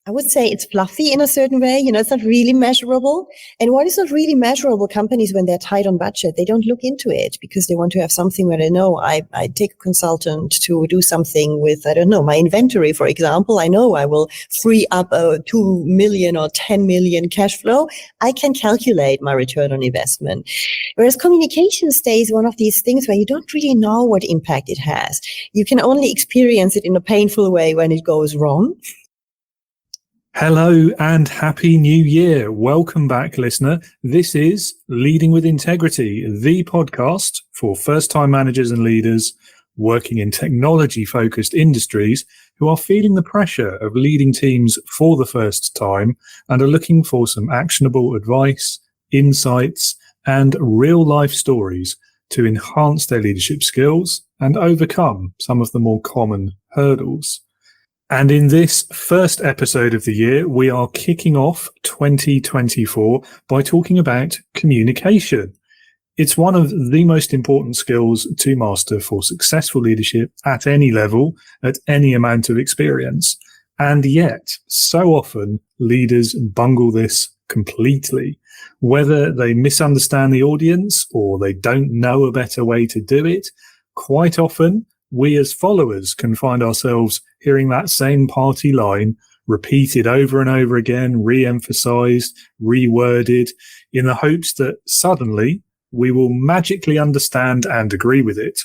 I would say it's fluffy in a certain way. It's not really measurable. And what is not really measurable, companies, when they're tight on budget, they don't look into it because they want to have something where they know I take a consultant to do something with, I don't know, my inventory, for example. I know I will free up a 2 million or 10 million cash flow. I can calculate my return on investment. Whereas communication stays one of these things where you don't really know what impact it has. You can only experience it in a painful way when it goes wrong. Hello and happy new year. Welcome back, listener. This is Leading with Integrity, the podcast for first-time managers and leaders working in technology-focused industries who are feeling the pressure of leading teams for the first time and are looking for some actionable advice, insights, and real-life stories to enhance their leadership skills and overcome some of the more common hurdles. And in this first episode of the year, we are kicking off 2024 by talking about communication. It's one of the most important skills to master for successful leadership at any level, at any amount of experience. And yet, so often, leaders bungle this completely. Whether they misunderstand the audience or they don't know a better way to do it, quite often, we as followers can find ourselves hearing that same party line repeated over and over again, re-emphasized, reworded, in the hopes that suddenly we will magically understand and agree with it.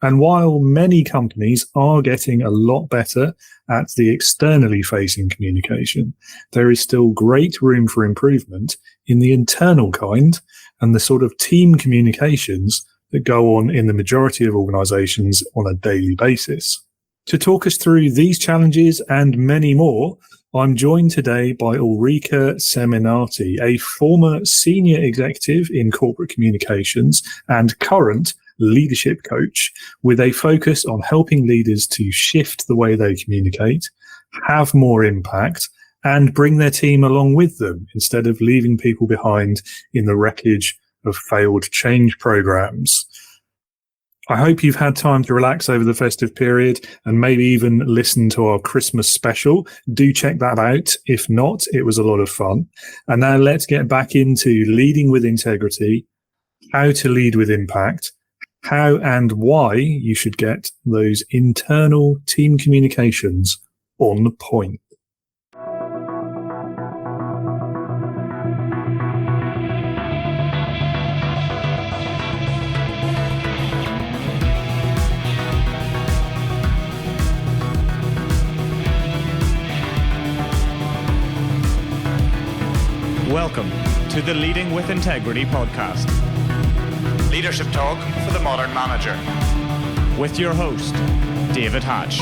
And while many companies are getting a lot better at the externally facing communication, there is still great room for improvement in the internal kind and the sort of team communications that go on in the majority of organizations on a daily basis. To talk us through these challenges and many more, I'm joined today by Ulrike Seminati, a former senior executive in corporate communications and current leadership coach with a focus on helping leaders to shift the way they communicate, have more impact, and bring their team along with them instead of leaving people behind in the wreckage of failed change programs. I hope you've had time to relax over the festive period and maybe even listen to our Christmas special. Do check that out. If not, it was a lot of fun. And now let's get back into leading with integrity, how to lead with impact, how and why you should get those internal team communications on point. Welcome to the Leading with Integrity podcast. Leadership talk for the modern manager. With your host, David Hatch.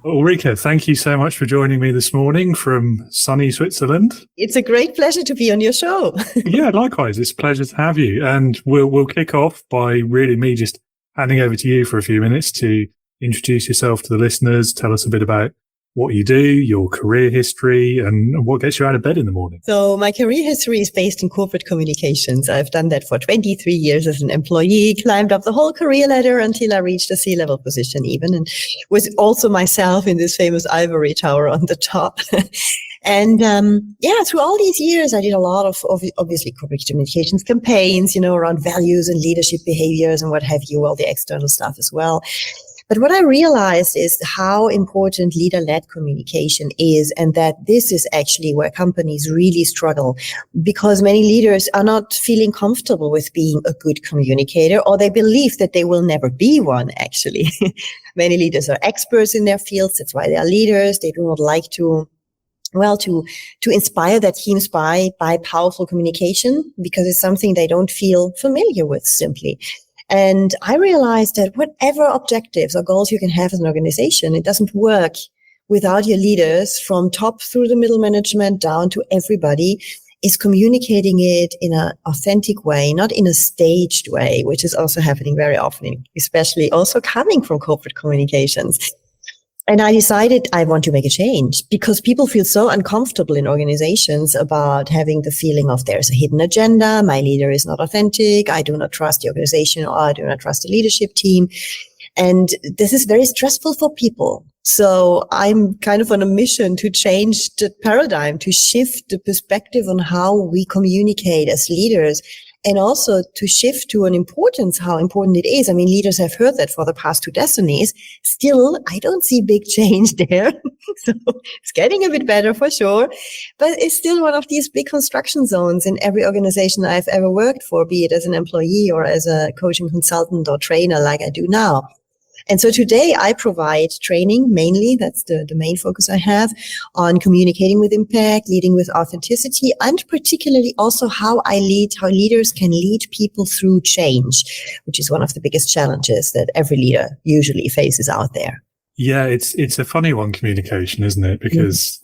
Ulrike, thank you so much for joining me this morning from sunny Switzerland. It's a great pleasure to be on your show. Yeah, likewise. It's a pleasure to have you. And we'll kick off by really me just handing over to you for a few minutes to introduce yourself to the listeners, tell us a bit about what you do, your career history, and what gets you out of bed in the morning. So my career history is based in corporate communications. I've done that for 23 years as an employee, climbed up the whole career ladder until I reached a C-level position even, and was also myself in this famous ivory tower on the top. And through all these years, I did a lot of obviously corporate communications campaigns, around values and leadership behaviors and what have you, all the external stuff as well. But what I realized is how important leader-led communication is, and that this is actually where companies really struggle, because many leaders are not feeling comfortable with being a good communicator, or they believe that they will never be one, actually. Many leaders are experts in their fields. That's why they are leaders. They do not like to inspire their teams by powerful communication, because it's something they don't feel familiar with simply. And I realized that whatever objectives or goals you can have as an organization, it doesn't work without your leaders from top through the middle management down to everybody is communicating it in an authentic way, not in a staged way, which is also happening very often, especially also coming from corporate communications. And I decided I want to make a change because people feel so uncomfortable in organizations about having the feeling of there's a hidden agenda, my leader is not authentic, I do not trust the organization, or I do not trust the leadership team. And this is very stressful for people. So I'm kind of on a mission to change the paradigm, to shift the perspective on how we communicate as leaders, and also to shift to an importance, how important it is. I mean, leaders have heard that for the past 2 decades. Still, I don't see big change there. So it's getting a bit better for sure, but it's still one of these big construction zones in every organization I've ever worked for, be it as an employee or as a coaching consultant or trainer like I do now. And so today I provide training mainly, that's the main focus I have, on communicating with impact, leading with authenticity, and particularly also how leaders can lead people through change, which is one of the biggest challenges that every leader usually faces out there. Yeah, it's a funny one, communication, isn't it? Because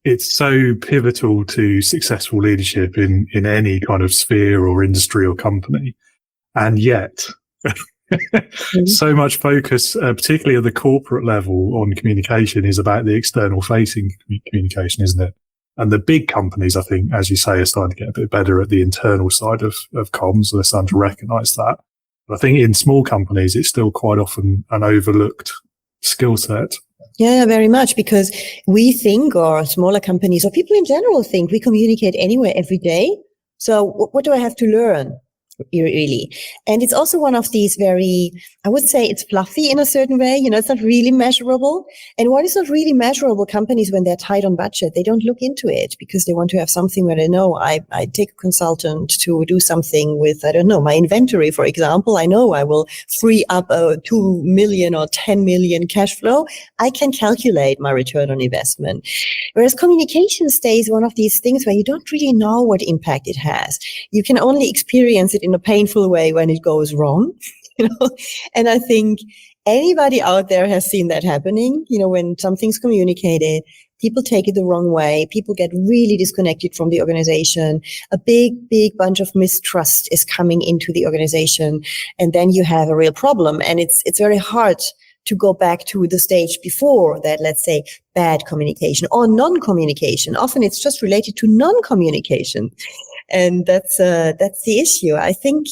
it's so pivotal to successful leadership in any kind of sphere or industry or company. And yet... so much focus, particularly at the corporate level, on communication is about the external facing communication, isn't it? And the big companies, I think, as you say, are starting to get a bit better at the internal side of comms. They're starting to recognize that. But I think in small companies, it's still quite often an overlooked skill set. Yeah, very much, because we think, or smaller companies or people in general think, we communicate anywhere every day. So what do I have to learn? Really. And it's also one of these very, I would say it's fluffy in a certain way, it's not really measurable. And what is not really measurable, companies, when they're tight on budget, they don't look into it because they want to have something where they know I take a consultant to do something with, I don't know, my inventory, for example. I know I will free up a 2 million or 10 million cash flow. I can calculate my return on investment. Whereas communication stays one of these things where you don't really know what impact it has. You can only experience it in a painful way when it goes wrong, and I think anybody out there has seen that happening. When something's communicated, people take it the wrong way. People get really disconnected from the organization. A big bunch of mistrust is coming into the organization, and then you have a real problem. And it's very hard to go back to the stage before that, let's say, bad communication or non-communication. Often it's just related to non-communication. And that's the issue. I think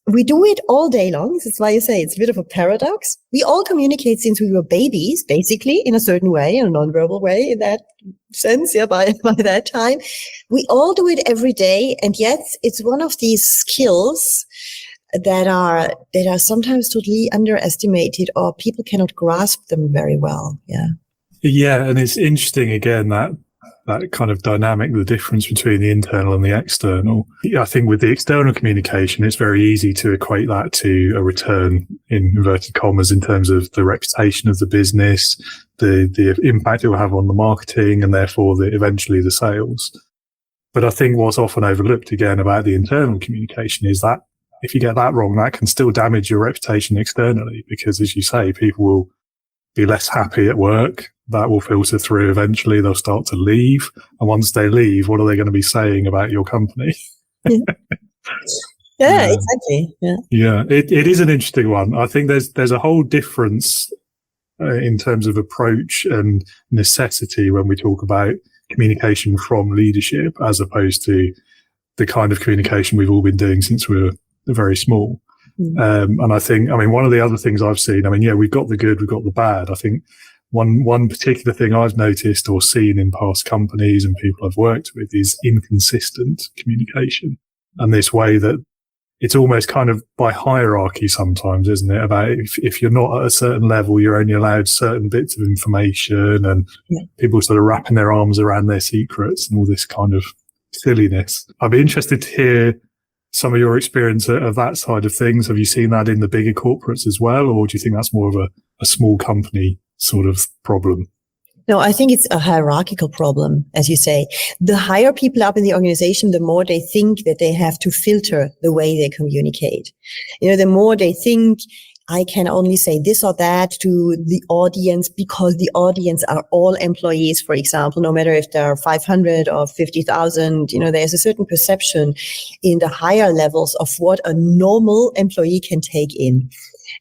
we do it all day long. That's why you say it's a bit of a paradox. We all communicate since we were babies, basically, in a certain way, in a non-verbal way, in that sense, by that time. We all do it every day. And yet it's one of these skills that are sometimes totally underestimated, or people cannot grasp them very well. Yeah, and it's interesting, again, that kind of dynamic, the difference between the internal and the external. I think with the external communication, it's very easy to equate that to a return, in inverted commas, in terms of the reputation of the business, the impact it will have on the marketing, and therefore eventually the sales. But I think what's often overlooked, again, about the internal communication is that if you get that wrong, that can still damage your reputation externally, because, as you say, people will be less happy at work. That will filter through. Eventually they'll start to leave. And once they leave, what are they going to be saying about your company? Yeah, exactly. Yeah, it is an interesting one. I think there's a whole difference in terms of approach and necessity when we talk about communication from leadership, as opposed to the kind of communication we've all been doing since we were very small. And I think, one of the other things I've seen, we've got the good, we've got the bad. I think one particular thing I've noticed or seen in past companies and people I've worked with is inconsistent communication. And this way that it's almost kind of by hierarchy sometimes, isn't it? About if you're not at a certain level, you're only allowed certain bits of information, and people sort of wrapping their arms around their secrets and all this kind of silliness. I'd be interested to hear some of your experience of that side of things. Have you seen that in the bigger corporates as well, or do you think that's more of a small company sort of problem? No, I think it's a hierarchical problem, as you say. The higher people up in the organization, the more they think that they have to filter the way they communicate. The more they think, I can only say this or that to the audience because the audience are all employees, for example, no matter if there are 500 or 50,000, there's a certain perception in the higher levels of what a normal employee can take in.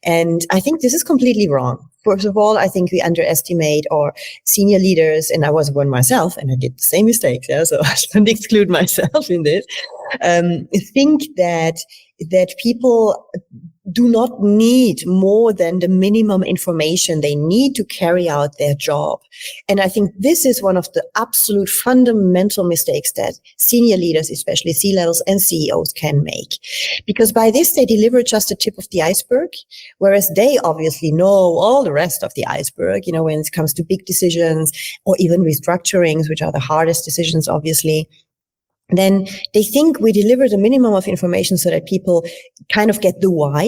And I think this is completely wrong. First of all, I think we underestimate our senior leaders, and I was one myself, and I did the same mistakes. So I shouldn't exclude myself in this. Think that people do not need more than the minimum information they need to carry out their job. And I think this is one of the absolute fundamental mistakes that senior leaders, especially C-levels and CEOs, can make. Because by this, they deliver just the tip of the iceberg, whereas they obviously know all the rest of the iceberg, when it comes to big decisions or even restructurings, which are the hardest decisions, obviously. Then they think we deliver the minimum of information so that people kind of get the why,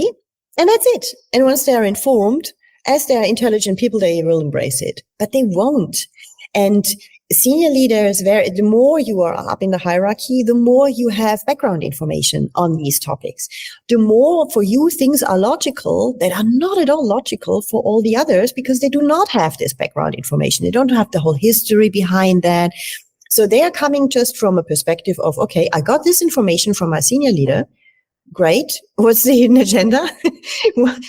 and that's it. And once they are informed, as they are intelligent people, they will embrace it, but they won't. And senior leaders, the more you are up in the hierarchy, the more you have background information on these topics. The more for you things are logical that are not at all logical for all the others, because they do not have this background information. They don't have the whole history behind that. So they are coming just from a perspective of, okay, I got this information from my senior leader. Great. What's the hidden agenda?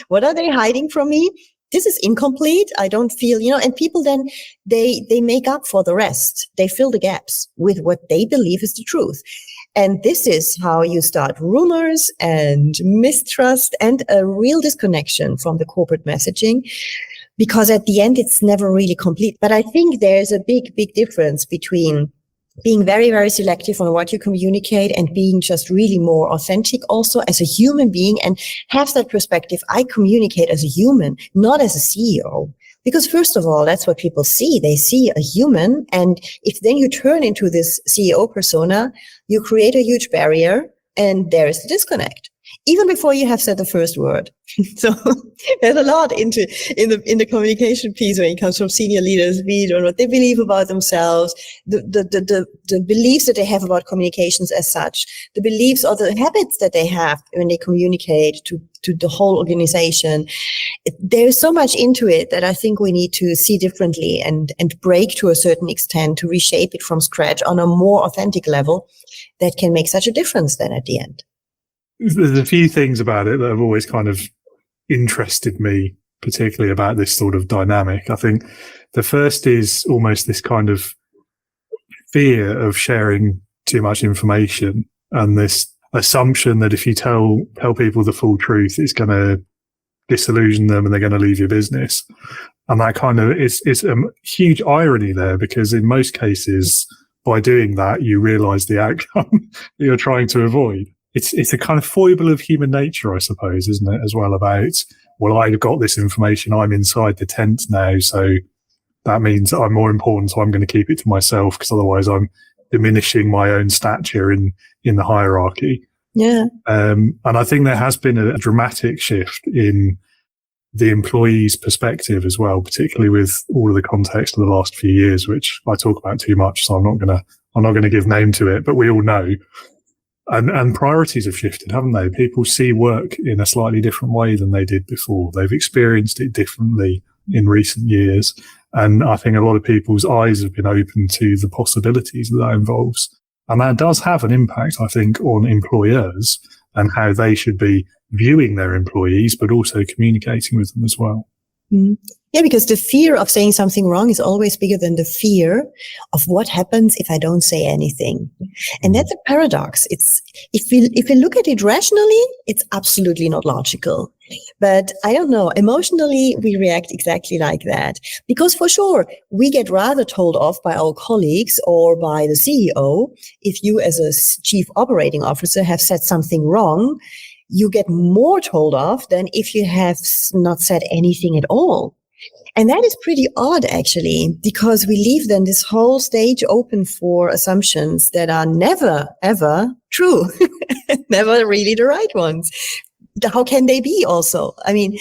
What are they hiding from me? This is incomplete. I don't feel, and people then, they make up for the rest. They fill the gaps with what they believe is the truth. And this is how you start rumors and mistrust and a real disconnection from the corporate messaging. Because at the end, it's never really complete. But I think there's a big, big difference between being very, very selective on what you communicate and being just really more authentic also as a human being, and have that perspective. I communicate as a human, not as a CEO. Because first of all, that's what people see. They see a human. And if then you turn into this CEO persona, you create a huge barrier, and there is the disconnect, even before you have said the first word. So there's a lot in the communication piece when it comes from senior leaders, be it on what they believe about themselves, the beliefs that they have about communications as such, the beliefs or the habits that they have when they communicate to the whole organization. There's so much into it that I think we need to see differently and break to a certain extent to reshape it from scratch on a more authentic level that can make such a difference then at the end. There's a few things about it that have always kind of interested me, particularly about this sort of dynamic. I think the first is almost this kind of fear of sharing too much information, and this assumption that if you tell people the full truth, it's going to disillusion them and they're going to leave your business. And that kind of is a huge irony there, because in most cases, by doing that, you realize the outcome that you're trying to avoid. It's a kind of foible of human nature, I suppose, isn't it, as well, about, well, I've got this information, I'm inside the tent now, so that means I'm more important, so I'm going to keep it to myself, because otherwise I'm diminishing my own stature in the hierarchy. Yeah. And I think there has been a dramatic shift in the employee's perspective as well, particularly with all of the context of the last few years, which I talk about too much, so I'm not going to give name to it, but we all know. And priorities have shifted, haven't they? People see work in a slightly different way than they did before. They've experienced it differently in recent years. And I think a lot of people's eyes have been open to the possibilities that involves. And that does have an impact, I think, on employers and how they should be viewing their employees, but also communicating with them as well. Mm. Yeah, because the fear of saying something wrong is always bigger than the fear of what happens if I don't say anything. And that's a paradox. It's, if we look at it rationally, it's absolutely not logical. But I don't know, emotionally, we react exactly like that. Because for sure, we get rather told off by our colleagues or by the CEO. If you as a chief operating officer have said something wrong, you get more told off than if you have not said anything at all. And that is pretty odd, actually, because we leave then this whole stage open for assumptions that are never, ever true, never really the right ones. How can they be also? I mean,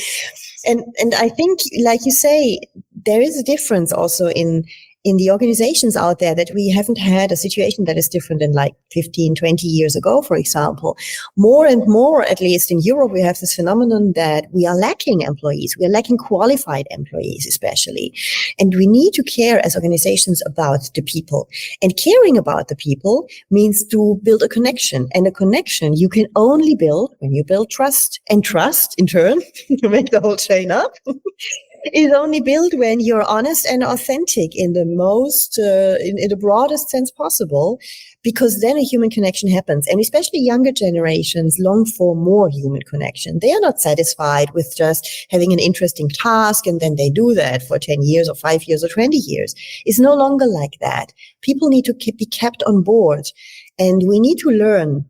and I think, like you say, there is a difference also in the organizations out there, that we haven't had a situation that is different than like 15, 20 years ago, for example. More and more, at least in Europe, we have this phenomenon that we are lacking employees. We are lacking qualified employees, especially. And we need to care as organizations about the people. And caring about the people means to build a connection. And a connection you can only build when you build trust. And trust, in turn, to make the whole chain up, is only built when you're honest and authentic in the most, in the broadest sense possible, because then a human connection happens. And especially younger generations long for more human connection. They are not satisfied with just having an interesting task and then they do that for 10 years or 5 years or 20 years. It's no longer like that. People need to be kept on board, and we need to learn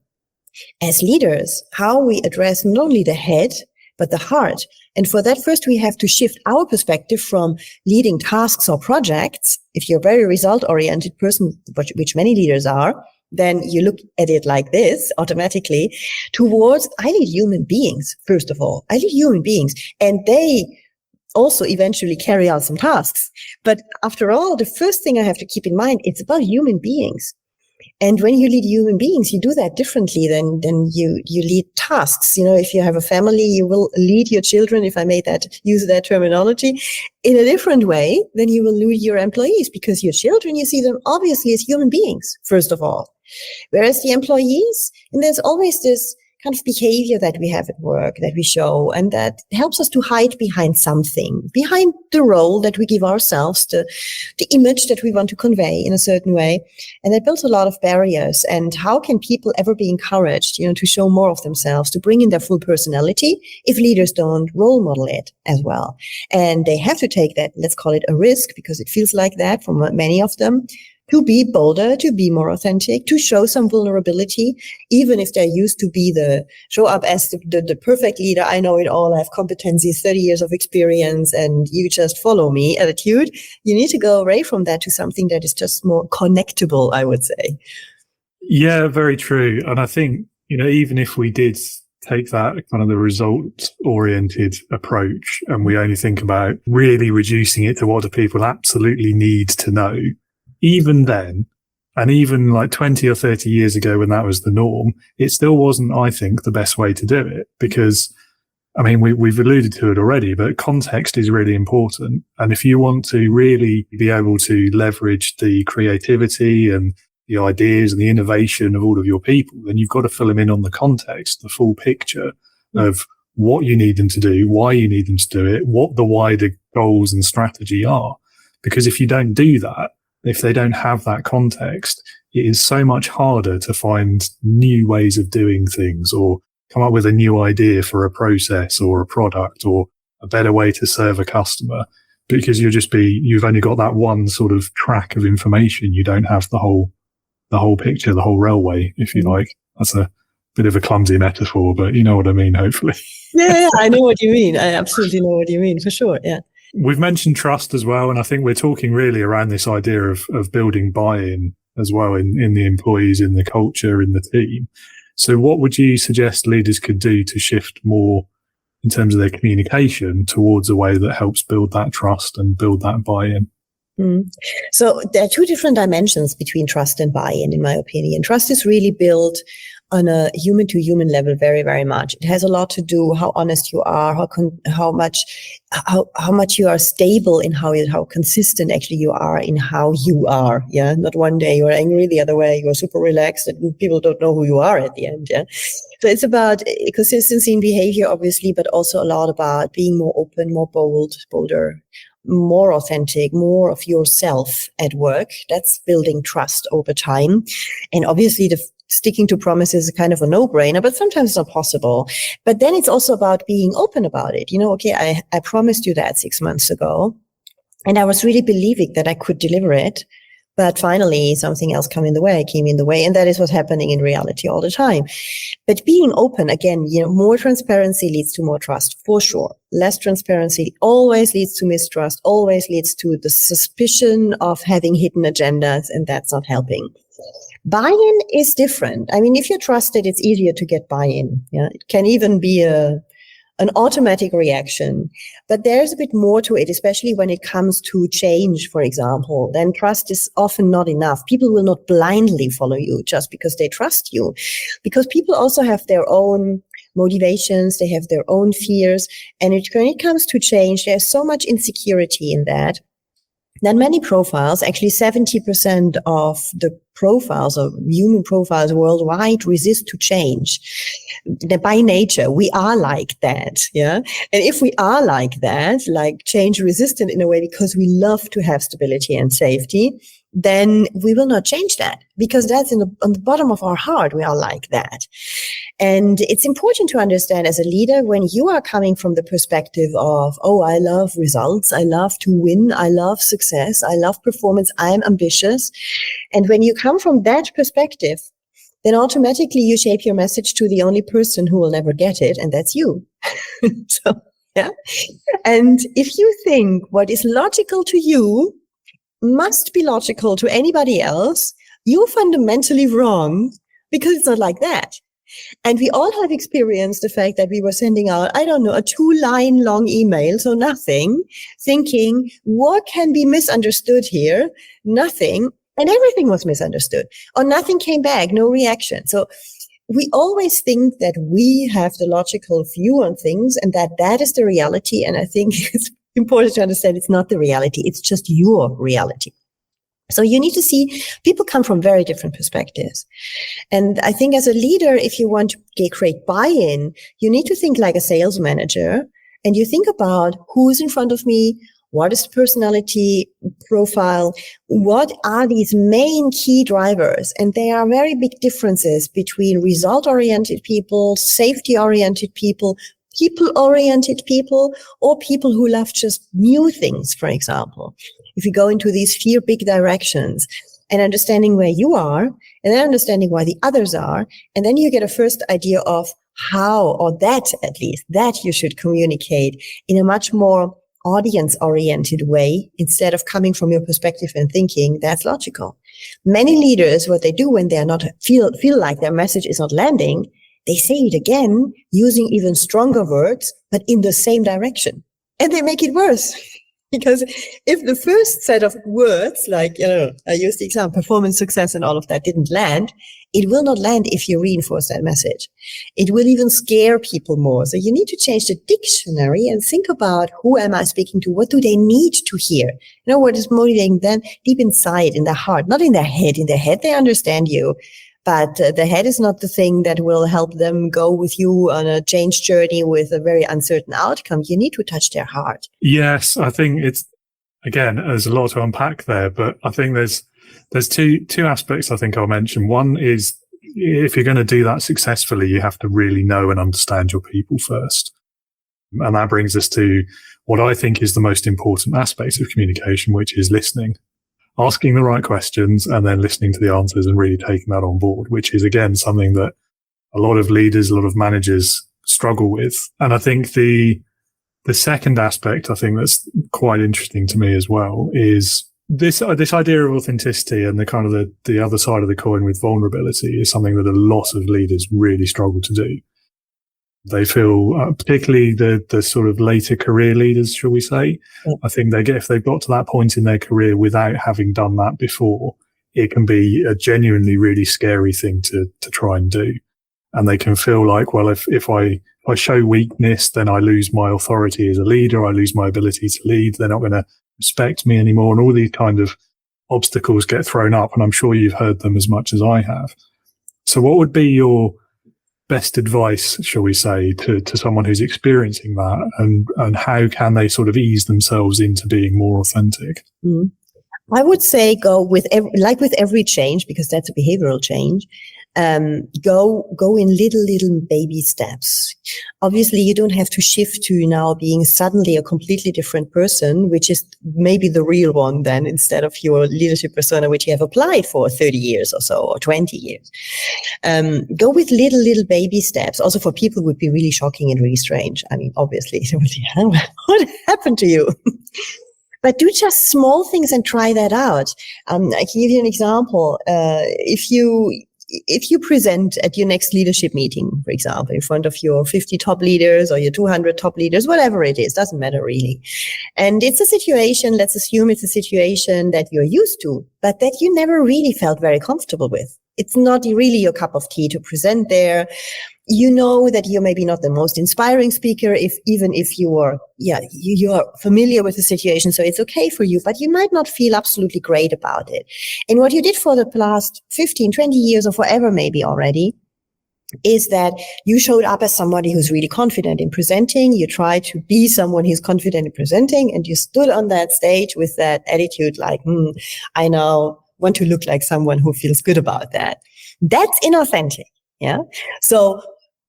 as leaders how we address not only the head, but the heart. And for that, first, we have to shift our perspective from leading tasks or projects. If you're a very result-oriented person, which many leaders are, then you look at it like this automatically towards, I lead human beings, first of all. I lead human beings, and they also eventually carry out some tasks. But after all, the first thing I have to keep in mind, it's about human beings. And when you lead human beings, you do that differently than you lead tasks. You know, if you have a family, you will lead your children, if I may use that terminology, in a different way than you will lead your employees, because your children, you see them obviously as human beings, first of all. Whereas the employees, and there's always this kind of behavior that we have at work that we show, and that helps us to hide behind something, behind the role that we give ourselves, the image that we want to convey in a certain way. And that builds a lot of barriers. And how can people ever be encouraged, to show more of themselves, to bring in their full personality, if leaders don't role model it as well? And they have to take that, let's call it a risk, because it feels like that for many of them, to be bolder, to be more authentic, to show some vulnerability, even if they're used to show up as the perfect leader. I know it all. I have competencies, 30 years of experience, and you just follow me attitude. You need to go away from that to something that is just more connectable, I would say. Yeah, very true. And I think, even if we did take that kind of the result-oriented approach, and we only think about really reducing it to what do people absolutely need to know, even then, and even like 20 or 30 years ago when that was the norm, it still wasn't, I think, the best way to do it. Because, we've alluded to it already, but context is really important. And if you want to really be able to leverage the creativity and the ideas and the innovation of all of your people, then you've got to fill them in on the context, the full picture of what you need them to do, why you need them to do it, what the wider goals and strategy are. Because if you don't do that, if they don't have that context, it is so much harder to find new ways of doing things or come up with a new idea for a process or a product or a better way to serve a customer, because you've only got that one sort of track of information. You don't have the whole picture, the whole railway, if you like. That's a bit of a clumsy metaphor, but you know what I mean, hopefully. Yeah, I know what you mean. I absolutely know what you mean, for sure. Yeah. We've mentioned trust as well, and I think we're talking really around this idea of building buy-in as well in the employees, in the culture, in the team. So what would you suggest leaders could do to shift more in terms of their communication towards a way that helps build that trust and build that buy-in? So there are two different dimensions between trust and buy-in, in my opinion. Trust is really built on a human-to-human level very, very much. It has a lot to do how honest you are, how much you are stable in how consistent actually you are in how you are. Yeah, not one day you're angry, the other way you're super relaxed, and people don't know who you are at the end. Yeah, so it's about consistency in behavior, obviously, but also a lot about being more open, more bolder, more authentic, more of yourself at work. That's building trust over time. And obviously sticking to promises is kind of a no-brainer, but sometimes it's not possible. But then it's also about being open about it. Okay, I promised you that 6 months ago, and I was really believing that I could deliver it. But finally, something else came in the way, and that is what's happening in reality all the time. But being open, again, more transparency leads to more trust, for sure. Less transparency always leads to mistrust, always leads to the suspicion of having hidden agendas, and that's not helping. Buy-in is different. If you're trusted, it's easier to get buy-in. Yeah, it can even be an automatic reaction, but there's a bit more to it, especially when it comes to change, for example. Then trust is often not enough. People will not blindly follow you just because they trust you, because people also have their own motivations, they have their own fears, and when it comes to change, there's so much insecurity in that then many profiles, actually 70% of the profiles of human profiles worldwide resist to change. By nature, we are like that. Yeah. And if we are like that, like change resistant in a way, because we love to have stability and safety, then we will not change that, because that's on the bottom of our heart. We are like that. And it's important to understand as a leader, when you are coming from the perspective of, oh, I love results, I love to win, I love success, I love performance, I'm ambitious. And when you come from that perspective, then automatically you shape your message to the only person who will never get it, and that's you. So, yeah. And if you think what is logical to you must be logical to anybody else, you're fundamentally wrong, because it's not like that. And we all have experienced the fact that we were sending out, I don't know, a 2-line long email, so nothing, thinking, what can be misunderstood here? Nothing. And everything was misunderstood, or nothing came back, no reaction. So we always think that we have the logical view on things and that is the reality. And I think it's important to understand it's not the reality. It's just your reality. So you need to see people come from very different perspectives. And I think as a leader, if you want to create buy-in, you need to think like a sales manager, and you think about who's in front of me, what is the personality profile, what are these main key drivers. And there are very big differences between result-oriented people, safety-oriented people, people-oriented people, or people who love just new things, for example. If you go into these 4 big directions and understanding where you are, and then understanding why the others are, and then you get a first idea of how, or that at least, that you should communicate in a much more audience-oriented way, instead of coming from your perspective and thinking that's logical. Many leaders, what they do when they are not feel like their message is not landing, they say it again using even stronger words, but in the same direction. And they make it worse. Because if the first set of words, like, I used the example, performance, success, and all of that didn't land, it will not land if you reinforce that message. It will even scare people more. So you need to change the dictionary and think about, who am I speaking to? What do they need to hear? What is motivating them deep inside, in their heart, not in their head. In their head, they understand you. But the head is not the thing that will help them go with you on a change journey with a very uncertain outcome. You need to touch their heart. Yes, I think there's a lot to unpack there, but I think there's two aspects I think I'll mention. One is, if you're going to do that successfully, you have to really know and understand your people first. And that brings us to what I think is the most important aspect of communication, which is listening. Asking the right questions and then listening to the answers and really taking that on board, which is, again, something that a lot of leaders, a lot of managers struggle with. And I think the second aspect, I think that's quite interesting to me as well, is this idea of authenticity, and the kind of the other side of the coin with vulnerability is something that a lot of leaders really struggle to do. They feel, particularly the sort of later career leaders, shall we say, I think if they've got to that point in their career without having done that before, it can be a genuinely really scary thing to try and do. And they can feel like, well, if I show weakness, then I lose my authority as a leader, I lose my ability to lead, they're not going to respect me anymore. And all these kind of obstacles get thrown up. And I'm sure you've heard them as much as I have. So what would be your best advice, shall we say, to someone who's experiencing that, and how can they sort of ease themselves into being more authentic? I would say go with every change, because that's a behavioral change. Go in little baby steps. Obviously, you don't have to shift to now being suddenly a completely different person, which is maybe the real one then, instead of your leadership persona, which you have applied for 30 years or so, or 20 years. Go with little baby steps. Also for people, would be really shocking and really strange. I mean, obviously, what happened to you? But do just small things and try that out. I can give you an example. If you present at your next leadership meeting, for example, in front of your 50 top leaders or your 200 top leaders, whatever it is, doesn't matter really. And it's a situation, let's assume it's a situation that you're used to, but that you never really felt very comfortable with. it's not really your cup of tea to present there. You know that you're maybe not the most inspiring speaker, even if you are familiar with the situation. So it's okay for you, but you might not feel absolutely great about it. And what you did for the last 15, 20 years or forever maybe already is that you showed up as somebody who's really confident in presenting. You try to be someone who's confident in presenting, and you stood on that stage with that attitude like, I now want to look like someone who feels good about that. That's inauthentic. Yeah. So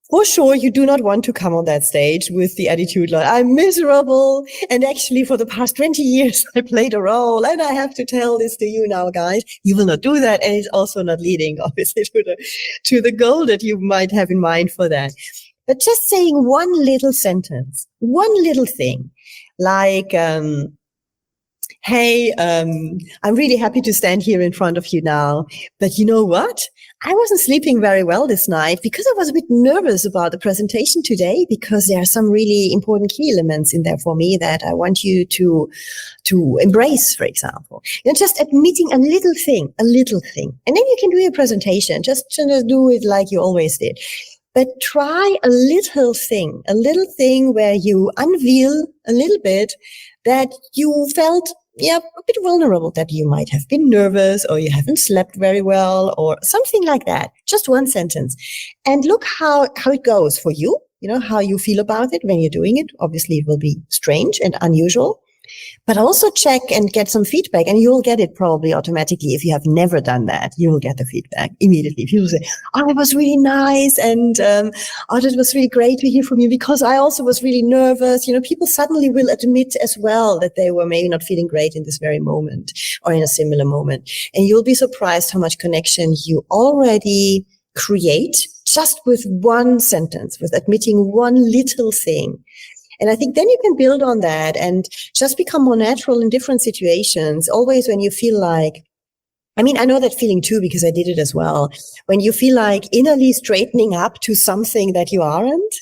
for sure, you do not want to come on that stage with the attitude like, I'm miserable. And actually, for the past 20 years, I played a role and I have to tell this to you now, guys. You will not do that. And it's also not leading, obviously, to the goal that you might have in mind for that. But just saying one little sentence, one little thing, like, hey, I'm really happy to stand here in front of you now. But you know what? I wasn't sleeping very well this night because I was a bit nervous about the presentation today, because there are some really important key elements in there for me that I want you to embrace, for example. Just admitting a little thing. And then you can do your presentation. Just do it like you always did. But try a little thing where you unveil a little bit that you felt a bit vulnerable, that you might have been nervous or you haven't slept very well or something like that. Just one sentence. And look how it goes for you, how you feel about it when you're doing it. Obviously, it will be strange and unusual. But also check and get some feedback, and you'll get it probably automatically. If you have never done that, you will get the feedback immediately. People say, oh, it was really nice, and it was really great to hear from you, because I also was really nervous. People suddenly will admit as well that they were maybe not feeling great in this very moment or in a similar moment. And you'll be surprised how much connection you already create just with one sentence, with admitting one little thing. And I think then you can build on that and just become more natural in different situations. Always when you feel like, I know that feeling too, because I did it as well. When you feel like innerly straightening up to something that you aren't,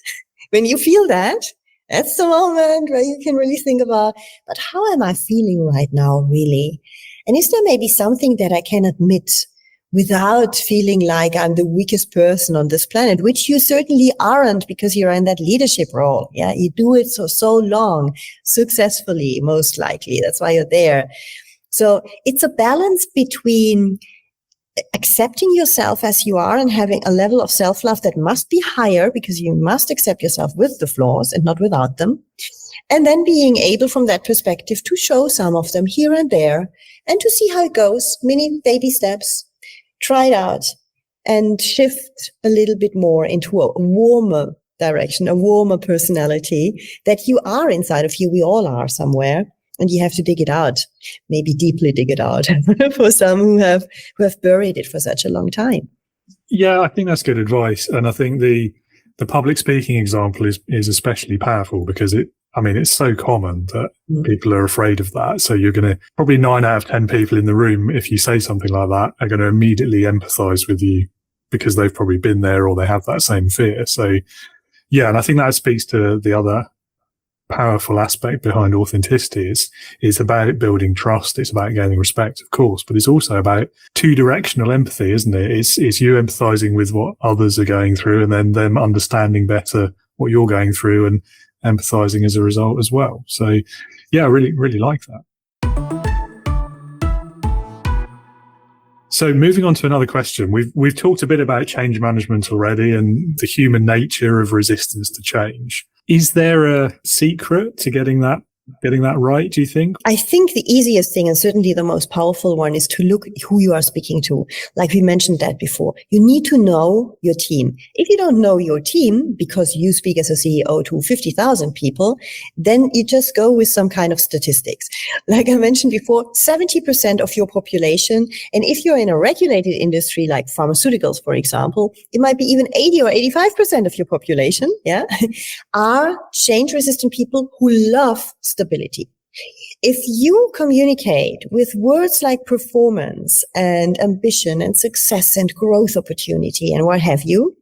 when you feel that, that's the moment where you can really think about, but how am I feeling right now, really? And is there maybe something that I can admit without feeling like I'm the weakest person on this planet, which you certainly aren't, because you're in that leadership role. Yeah, you do it so long, successfully, most likely. That's why you're there. So it's a balance between accepting yourself as you are and having a level of self-love that must be higher, because you must accept yourself with the flaws and not without them. And then being able from that perspective to show some of them here and there and to see how it goes, mini baby steps. Try it out and shift a little bit more into a warmer direction, a warmer personality that you are inside of you. We all are somewhere, and you have to dig it out, maybe deeply dig it out for some who have buried it for such a long time. Yeah, I think that's good advice. And I think the public speaking example is especially powerful, because it's so common that people are afraid of that. So you're going to, probably 9 out of 10 people in the room, if you say something like that, are going to immediately empathize with you because they've probably been there or they have that same fear. So yeah, and I think that speaks to the other powerful aspect behind authenticity. It's about building trust. It's about gaining respect, of course, but it's also about two-directional empathy, isn't it? It's you empathizing with what others are going through, and then them understanding better what you're going through and empathizing as a result as well. So yeah, I really, really like that. So moving on to another question, we've talked a bit about change management already and the human nature of resistance to change. Is there a secret to getting that right, do you think? I think the easiest thing, and certainly the most powerful one, is to look who you are speaking to. Like we mentioned that before. You need to know your team. If you don't know your team, because you speak as a CEO to 50,000 people, then you just go with some kind of statistics. Like I mentioned before, 70% of your population, and if you're in a regulated industry like pharmaceuticals, for example, it might be even 80 or 85% of your population, are change-resistant people who love stability. If you communicate with words like performance and ambition and success and growth opportunity and what have you,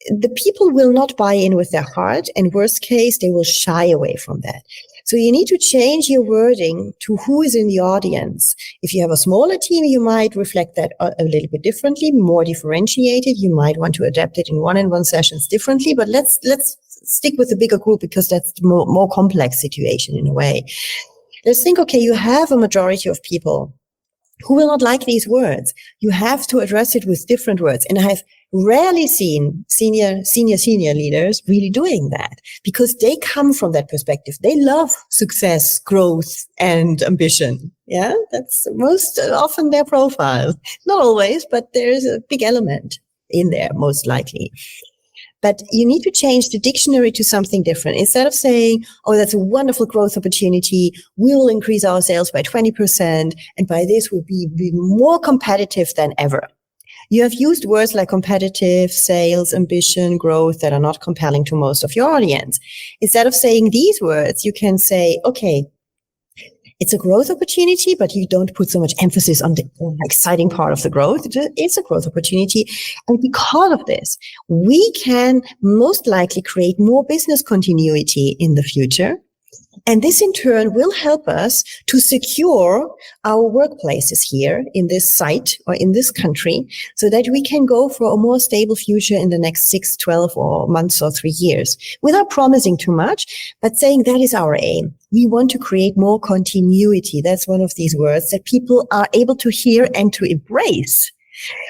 the people will not buy in with their heart, and worst case, they will shy away from that. So you need to change your wording to who is in the audience. If you have a smaller team, you might reflect that a little bit differently, more differentiated. You might want to adapt it in one-on-one sessions differently, but let's stick with the bigger group because that's the more complex situation in a way. Let's think, okay, you have a majority of people who will not like these words. You have to address it with different words. And I've rarely seen senior leaders really doing that because they come from that perspective. They love success, growth, and ambition. Yeah, that's most often their profile. Not always, but there's a big element in there, most likely. But you need to change the dictionary to something different. Instead of saying, oh, that's a wonderful growth opportunity, we will increase our sales by 20%, and by this we'll be more competitive than ever. You have used words like competitive, sales, ambition, growth that are not compelling to most of your audience. Instead of saying these words, you can say, okay, it's a growth opportunity, but you don't put so much emphasis on the exciting part of the growth. It's a growth opportunity. And because of this, we can most likely create more business continuity in the future. And this in turn will help us to secure our workplaces here in this site or in this country so that we can go for a more stable future in the next 6, 12 or months or 3 years without promising too much, but saying that is our aim. We want to create more continuity. That's one of these words that people are able to hear and to embrace.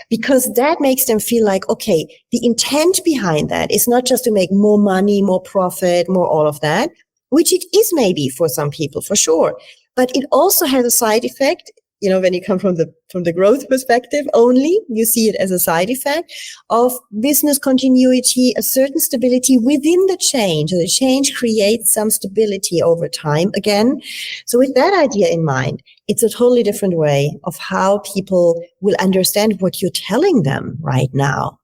Because that makes them feel like, okay, the intent behind that is not just to make more money, more profit, more all of that, which it is maybe for some people, for sure. But it also has a side effect. You know, when you come from the growth perspective only, you see it as a side effect of business continuity, a certain stability within the change. And the change creates some stability over time again. So with that idea in mind, it's a totally different way of how people will understand what you're telling them right now.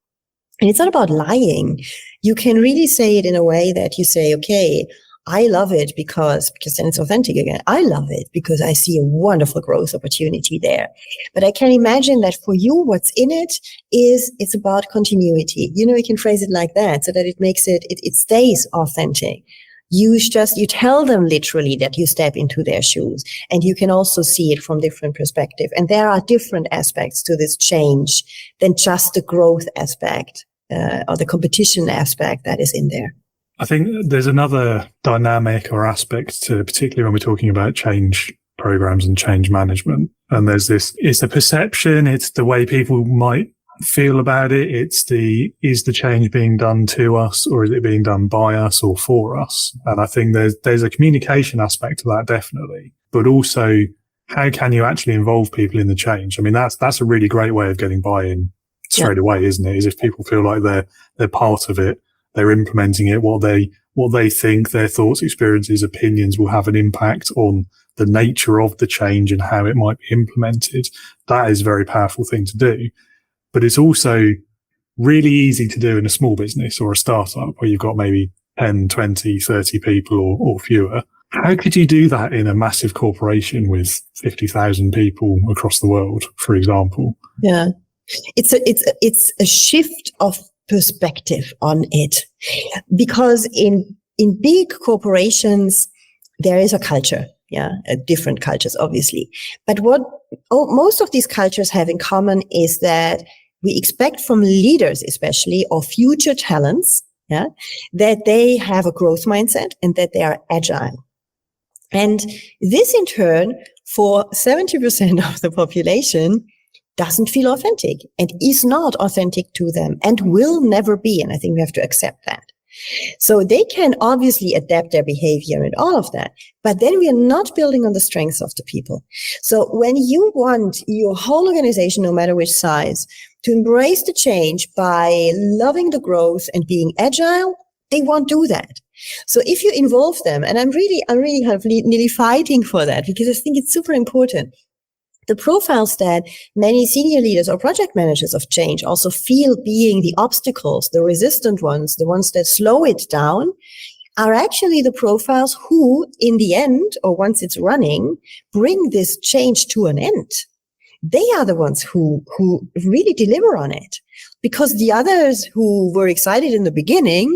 And it's not about lying. You can really say it in a way that you say, okay, I love it because then it's authentic again. I love it because I see a wonderful growth opportunity there. But I can imagine that for you, what's in it is it's about continuity. You know, you can phrase it like that so that it makes it stays authentic. You tell them literally that you step into their shoes, and you can also see it from different perspective. And there are different aspects to this change than just the growth aspect or the competition aspect that is in there. I think there's another dynamic or aspect to, particularly when we're talking about change programs and change management. And there's it's the perception, it's the way people might feel about it. Is the change being done to us, or is it being done by us or for us? And I think there's a communication aspect to that, definitely. But also, how can you actually involve people in the change? I mean, that's a really great way of getting buy-in straight away, isn't it? Is if people feel like they're part of it. They're implementing it, what they think, their thoughts, experiences, opinions will have an impact on the nature of the change and how it might be implemented. That is a very powerful thing to do. But it's also really easy to do in a small business or a startup where you've got maybe 10, 20, 30 people or fewer. How could you do that in a massive corporation with 50,000 people across the world, for example? Yeah, it's a shift of perspective on it, because in big corporations there is a culture, different cultures obviously, but what most of these cultures have in common is that we expect from leaders, especially, or future talents, that they have a growth mindset and that they are agile. And this in turn, for 70% of the population, doesn't feel authentic and is not authentic to them and will never be. And I think we have to accept that. So they can obviously adapt their behavior and all of that, but then we are not building on the strengths of the people. So when you want your whole organization, no matter which size, to embrace the change by loving the growth and being agile, they won't do that. So if you involve them, and I'm really kind of nearly fighting for that because I think it's super important. The profiles that many senior leaders or project managers of change also feel being the obstacles, the resistant ones, the ones that slow it down, are actually the profiles who, in the end, or once it's running, bring this change to an end. They are the ones who really deliver on it. because the others who were excited in the beginning,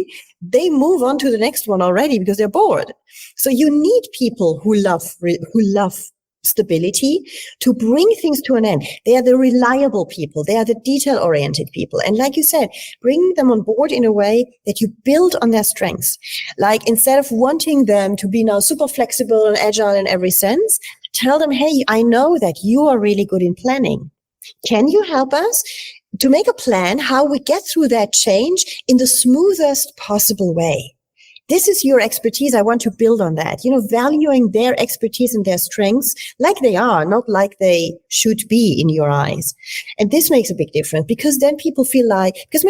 they move on to the next one already because they're bored. So you need people who love stability to bring things to an end. They are the reliable people. They are the detail-oriented people. And like you said, bring them on board in a way that you build on their strengths. Like instead of wanting them to be now super flexible and agile in every sense, tell them, hey, I know that you are really good in planning. Can you help us to make a plan how we get through that change in the smoothest possible way? This is your expertise. I want to build on that, valuing their expertise and their strengths like they are, not like they should be in your eyes. And this makes a big difference because then people feel because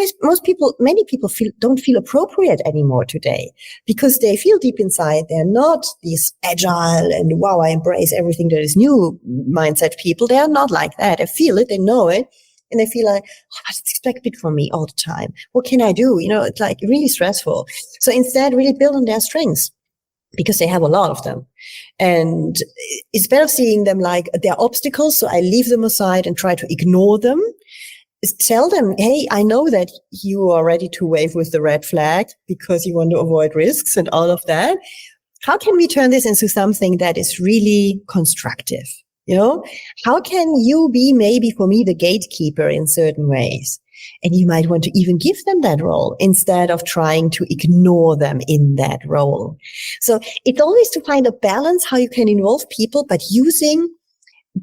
many people don't feel appropriate anymore today because they feel deep inside they're not these agile and wow, I embrace everything that is new mindset people. They are not like that. They feel it. They know it. And they feel like, it's expected from me all the time. What can I do? It's like really stressful. So instead, really build on their strengths because they have a lot of them. And instead of seeing them like they're obstacles, so I leave them aside and try to ignore them, tell them, hey, I know that you are ready to wave with the red flag because you want to avoid risks and all of that. How can we turn this into something that is really constructive? How can you be maybe for me the gatekeeper in certain ways? And you might want to even give them that role instead of trying to ignore them in that role. So it's always to find a balance how you can involve people, but using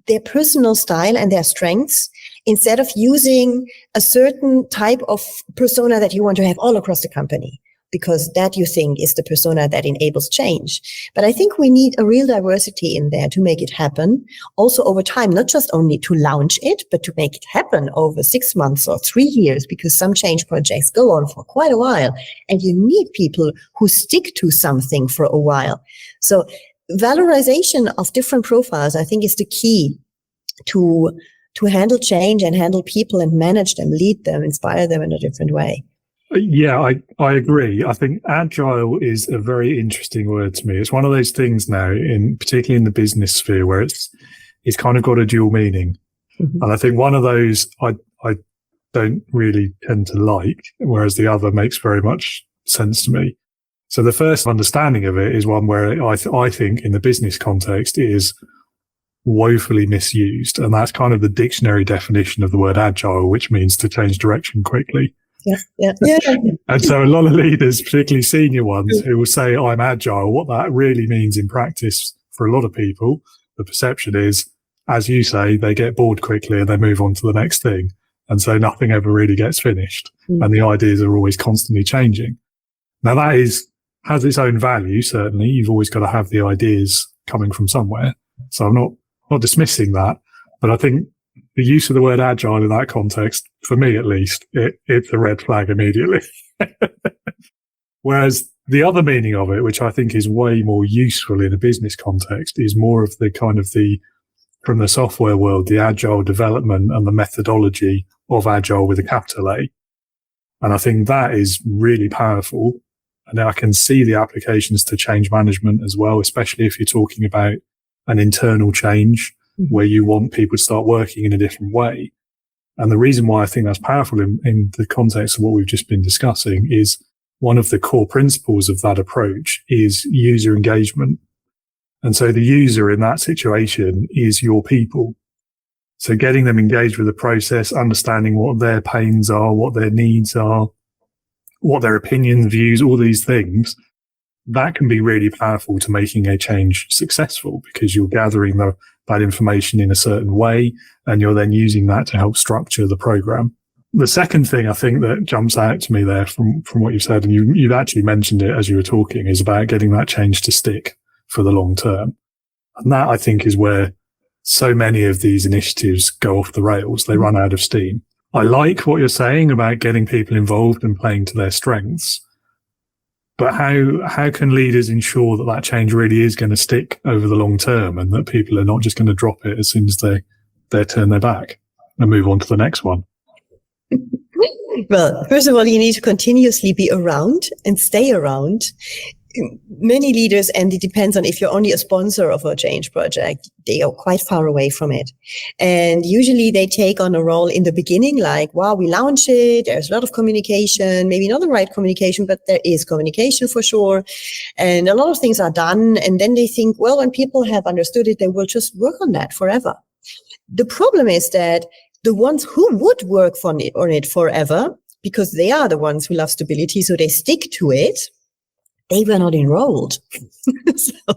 their personal style and their strengths instead of using a certain type of persona that you want to have all across the company, because that you think is the persona that enables change. But I think we need a real diversity in there to make it happen also over time, not just only to launch it, but to make it happen over 6 months or 3 years, because some change projects go on for quite a while and you need people who stick to something for a while. So valorization of different profiles, I think, is the key to handle change and handle people and manage them, lead them, inspire them in a different way. Yeah, I agree. I think agile is a very interesting word to me. It's one of those things now, particularly in the business sphere, where it's kind of got a dual meaning. Mm-hmm. And I think one of those I don't really tend to like, whereas the other makes very much sense to me. So the first understanding of it is one where I think in the business context it is woefully misused. And that's kind of the dictionary definition of the word agile, which means to change direction quickly. Yeah. And so a lot of leaders, particularly senior ones, who will say, I'm agile, what that really means in practice for a lot of people, the perception is, as you say, they get bored quickly and they move on to the next thing. And so nothing ever really gets finished. Mm. And the ideas are always constantly changing. Now that has its own value, certainly. You've always got to have the ideas coming from somewhere. So I'm not dismissing that, but I think the use of the word agile in that context, for me at least, it's a red flag immediately. Whereas the other meaning of it, which I think is way more useful in a business context, is more of the kind of from the software world, the agile development and the methodology of agile with a capital A. And I think that is really powerful. And I can see the applications to change management as well, especially if you're talking about an internal change where you want people to start working in a different way. And the reason why I think that's powerful in the context of what we've just been discussing is one of the core principles of that approach is user engagement. And so the user in that situation is your people. So getting them engaged with the process, understanding what their pains are, what their needs are, what their opinions, views, all these things, that can be really powerful to making a change successful because you're gathering that information in a certain way and you're then using that to help structure the program. The second thing I think that jumps out to me there from what you've said, and you've actually mentioned it as you were talking, is about getting that change to stick for the long term. And that I think is where so many of these initiatives go off the rails. They run out of steam. I like what you're saying about getting people involved and playing to their strengths. But how can leaders ensure that change really is going to stick over the long term and that people are not just going to drop it as soon as they turn their back and move on to the next one? Well, first of all, you need to continuously be around and stay around many leaders, and it depends on if you're only a sponsor of a change project, they are quite far away from it. And usually they take on a role in the beginning, like, wow, we launch it, there's a lot of communication, maybe not the right communication, but there is communication for sure. And a lot of things are done. And then they think, well, when people have understood it, they will just work on that forever. The problem is that the ones who would work on it forever, because they are the ones who love stability, so they stick to it, they were not enrolled. So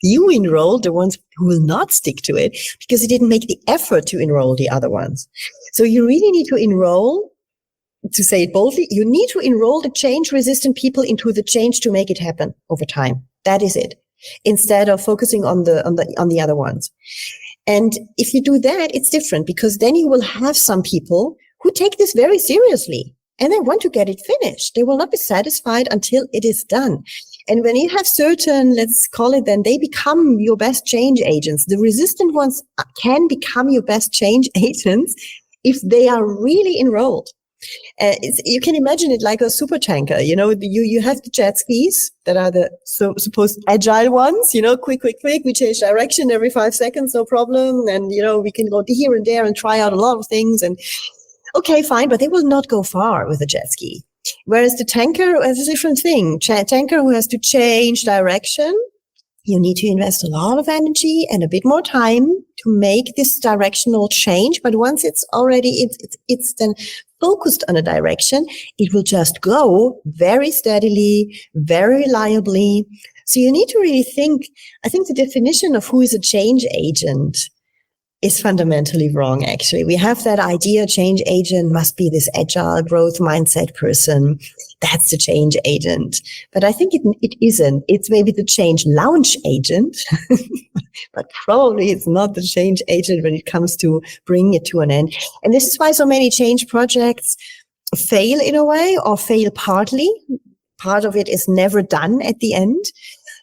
you enrolled the ones who will not stick to it because you didn't make the effort to enroll the other ones. So you really need to enroll, to say it boldly, you need to enroll the change-resistant people into the change to make it happen over time. That is it. Instead of focusing on the other ones. And if you do that, it's different, because then you will have some people who take this very seriously. And they want to get it finished. They will not be satisfied until it is done. And when you have certain, let's call it then, they become your best change agents. The resistant ones can become your best change agents if they are really enrolled. You can imagine it like a super tanker. You know, you have the jet skis that are the supposed agile ones, you know, quick. We change direction every 5 seconds, no problem. And, you know, we can go here and there and try out a lot of things. And okay, fine, but they will not go far with a jet ski. Whereas the tanker is a different thing. Tanker who has to change direction, you need to invest a lot of energy and a bit more time to make this directional change. But once it's already, it's then focused on a direction, it will just go very steadily, very reliably. So you need to really think, I think the definition of who is a change agent is fundamentally wrong, actually. We have that idea change agent must be this agile growth mindset person. That's the change agent. But I think it isn't. It's maybe the change launch agent, but probably it's not the change agent when it comes to bringing it to an end. And this is why so many change projects fail in a way, or fail partly. Part of it is never done at the end,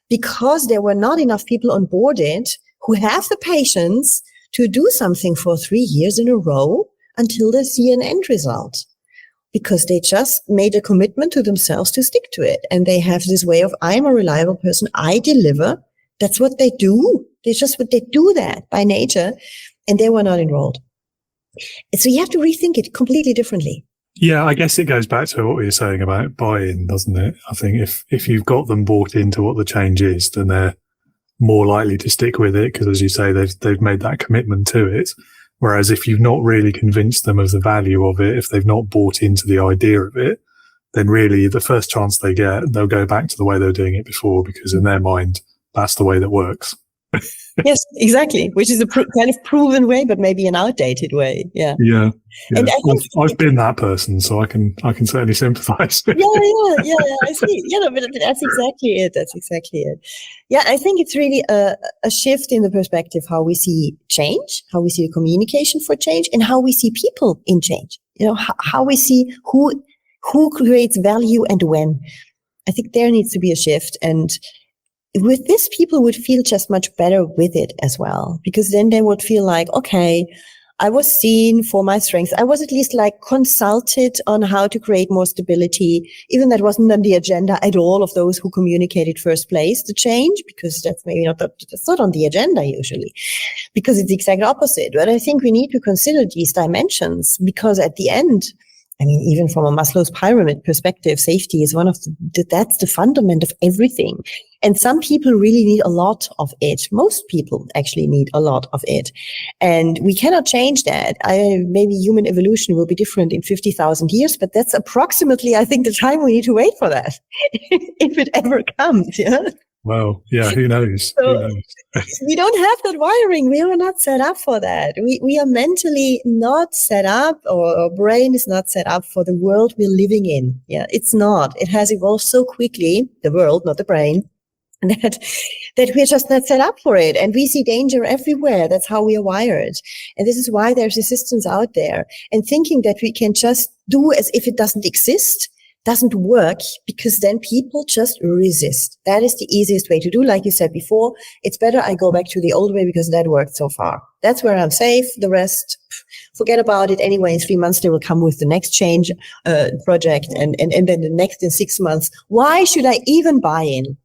because there were not enough people on board it who have the patience to do something for 3 years in a row until they see an end result, because they just made a commitment to themselves to stick to it. And they have this way of, I'm a reliable person, I deliver. That's what they do. They do that by nature, and they were not enrolled. And so you have to rethink it completely differently. Yeah, I guess it goes back to what we were saying about buy-in, doesn't it? I think if you've got them bought into what the change is, then they're more likely to stick with it, because, as you say, they've made that commitment to it. Whereas if you've not really convinced them of the value of it, if they've not bought into the idea of it, then really the first chance they get, they'll go back to the way they were doing it before, because in their mind, that's the way that works. Yes, exactly. Which is a kind of proven way, but maybe an outdated way. Yeah. Yeah. And I think I've been that person, so I can certainly sympathize. Yeah. I see. Yeah, but that's exactly it. Yeah, I think it's really a shift in the perspective, how we see change, how we see communication for change, and how we see people in change. You know, how we see who creates value and when. I think there needs to be a shift, and with this, people would feel just much better with it as well, because then they would feel like, okay, I was seen for my strengths. I was at least like consulted on how to create more stability, even that wasn't on the agenda at all of those who communicated first place the change, because that's maybe that's not on the agenda usually, because it's the exact opposite. But I think we need to consider these dimensions, because at the end, I mean, even from a Maslow's pyramid perspective, safety is one of that's the fundament of everything. And some people really need a lot of it. Most people actually need a lot of it. And we cannot change that. Maybe human evolution will be different in 50,000 years, but that's approximately, I think, the time we need to wait for that, if it ever comes. Yeah. Well, yeah, who knows? So, we don't have that wiring. We are not set up for that. We are mentally not set up, or our brain is not set up for the world we're living in. Yeah, it's not. It has evolved so quickly, the world, not the brain, that we're just not set up for it. And we see danger everywhere. That's how we are wired. And this is why there's resistance out there. And thinking that we can just do as if it doesn't exist doesn't work, because then people just resist. That is the easiest way to do. Like you said before, it's better I go back to the old way, because that worked so far. That's where I'm safe. The rest, forget about it. Anyway, in 3 months, they will come with the next change project, and then the next in 6 months. Why should I even buy in?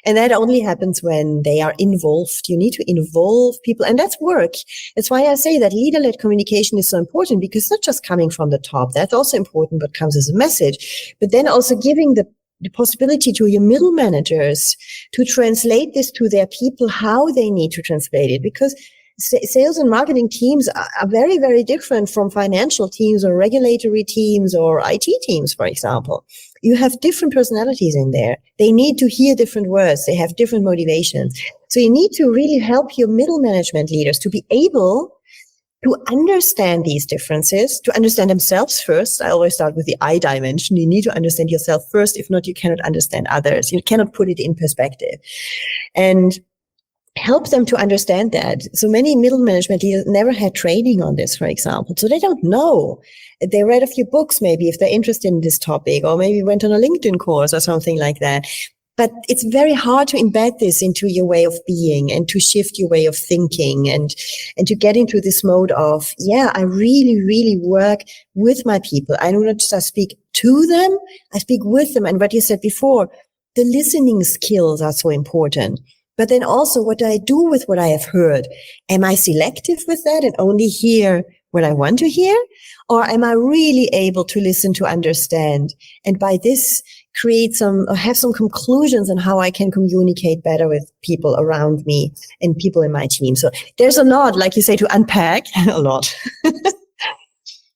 And that only happens when they are involved. You need to involve people, and that's work. That's why I say that leader-led communication is so important, because it's not just coming from the top. That's also important, but comes as a message. But then also giving the possibility to your middle managers to translate this to their people, how they need to translate it, because sales and marketing teams are very, very different from financial teams or regulatory teams or IT teams, for example. You have different personalities in there. They need to hear different words. They have different motivations. So you need to really help your middle management leaders to be able to understand these differences, to understand themselves first. I always start with the I dimension. You need to understand yourself first. If not, you cannot understand others. You cannot put it in perspective. And help them to understand that. So many middle management leaders never had training on this, for example. So they don't know. They read a few books, maybe, if they're interested in this topic, or maybe went on a LinkedIn course or something like that. But it's very hard to embed this into your way of being and to shift your way of thinking and to get into this mode of, yeah, I really, really work with my people. I do not just speak to them, I speak with them. And what you said before, the listening skills are so important. But then also, what do I do with what I have heard? Am I selective with that and only hear what I want to hear? Or am I really able to listen, to understand? And by this, have some conclusions on how I can communicate better with people around me and people in my team. So there's a lot, like you say, to unpack, a lot.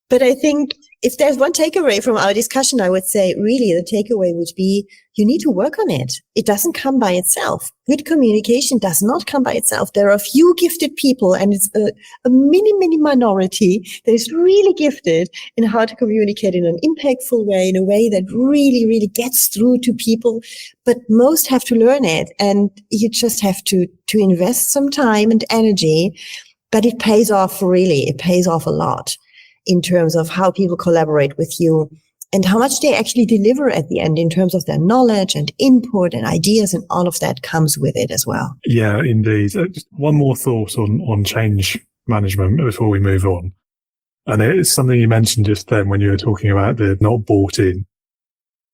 But I think if there's one takeaway from our discussion, I would say really the takeaway would be you need to work on it. It doesn't come by itself. Good communication does not come by itself. There are a few gifted people, and it's a mini minority that is really gifted in how to communicate in an impactful way, in a way that really, really gets through to people. But most have to learn it, and you just have to invest some time and energy. But it pays off, really. It pays off a lot in terms of how people collaborate with you and how much they actually deliver at the end in terms of their knowledge and input and ideas, and all of that comes with it as well. Yeah, indeed. Just one more thought on change management before we move on. And it's something you mentioned just then when you were talking about the not bought in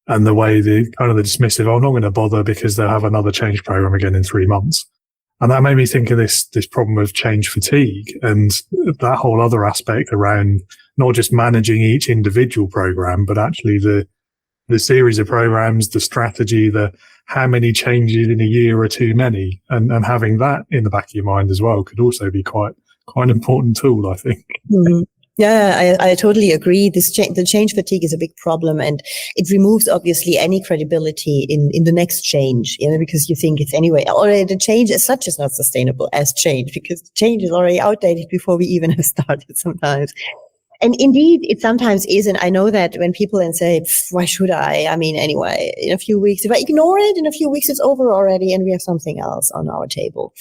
and the way the kind of the dismissive, I'm not going to bother because they'll have another change program again in 3 months. And that made me think of this problem of change fatigue and that whole other aspect around not just managing each individual program, but actually the series of programs, the strategy, the how many changes in a year are too many, and having that in the back of your mind as well could also be quite an important tool, I think. Mm-hmm. Yeah, I totally agree. The change fatigue is a big problem, and it removes obviously any credibility in the next change, because you think it's anyway, already the change as such is not sustainable as change, because change is already outdated before we even have started sometimes. And indeed, it sometimes is. And I know that when people then say, why should I? I mean, anyway, in a few weeks, if I ignore it, in a few weeks, it's over already and we have something else on our table.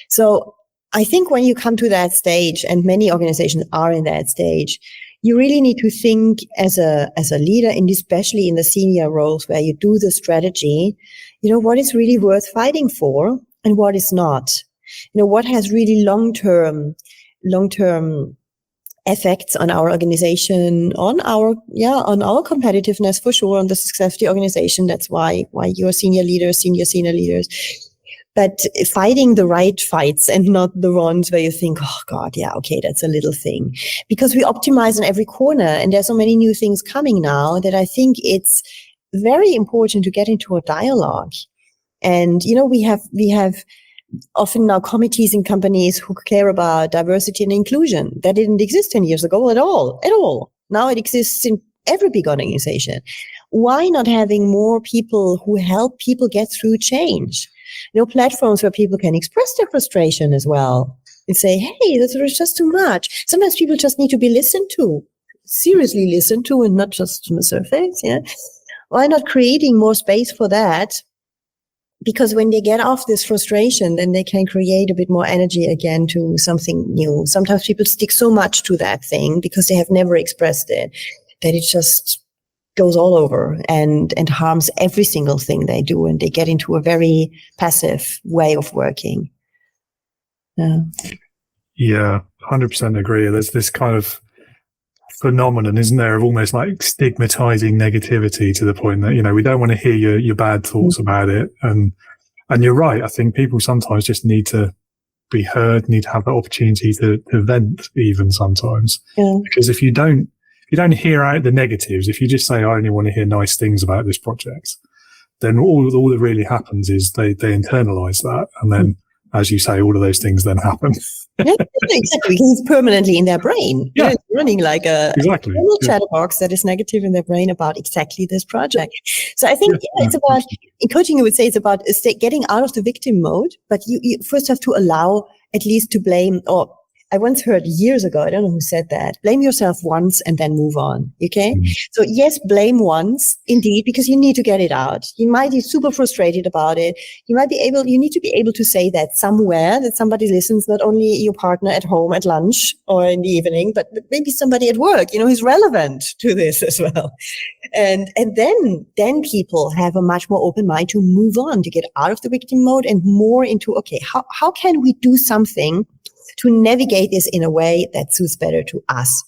So I think when you come to that stage, and many organizations are in that stage, you really need to think as a leader, and especially in the senior roles where you do the strategy, what is really worth fighting for and what is not. What has really long-term effects on our organization, on our competitiveness for sure, on the success of the organization. That's why you're senior leaders. But fighting the right fights and not the ones where you think, oh God, yeah, okay, that's a little thing. Because we optimize in every corner, and there's so many new things coming now that I think it's very important to get into a dialogue. And, we have often now committees in companies who care about diversity and inclusion. That didn't exist 10 years ago at all. Now it exists in every big organization. Why not having more people who help people get through change? Platforms where people can express their frustration as well and say, hey, this is just too much. Sometimes people just need to be listened to, seriously listened to, and not just on the surface. Yeah. Why not creating more space for that? Because when they get off this frustration, then they can create a bit more energy again to something new. Sometimes people stick so much to that thing because they have never expressed it that it just goes all over and harms every single thing they do, and they get into a very passive way of working. Yeah, 100% agree. There's this kind of phenomenon, isn't there, of almost like stigmatizing negativity to the point that, we don't want to hear your bad thoughts about it. And And you're right. I think people sometimes just need to be heard, need to have the opportunity to vent even sometimes. Yeah. Because if you don't hear out the negatives, if you just say, I only want to hear nice things about this project, then all that really happens is they internalize that. And then, as you say, all of those things then happen. Yeah, exactly. Because it's permanently in their brain. Yeah. It's running like a little chatterbox that is negative in their brain about exactly this project. So I think it's about, in coaching, you would say it's about getting out of the victim mode, but you first have to allow at least to blame, or I once heard years ago, I don't know who said that, blame yourself once and then move on. Okay. So yes, blame once indeed, because you need to get it out. You might be super frustrated about it. You need to be able to say that somewhere, that somebody listens, not only your partner at home at lunch or in the evening, but maybe somebody at work, who's relevant to this as well. And then people have a much more open mind to move on, to get out of the victim mode and more into, okay, how can we do something to navigate this in a way that suits better to us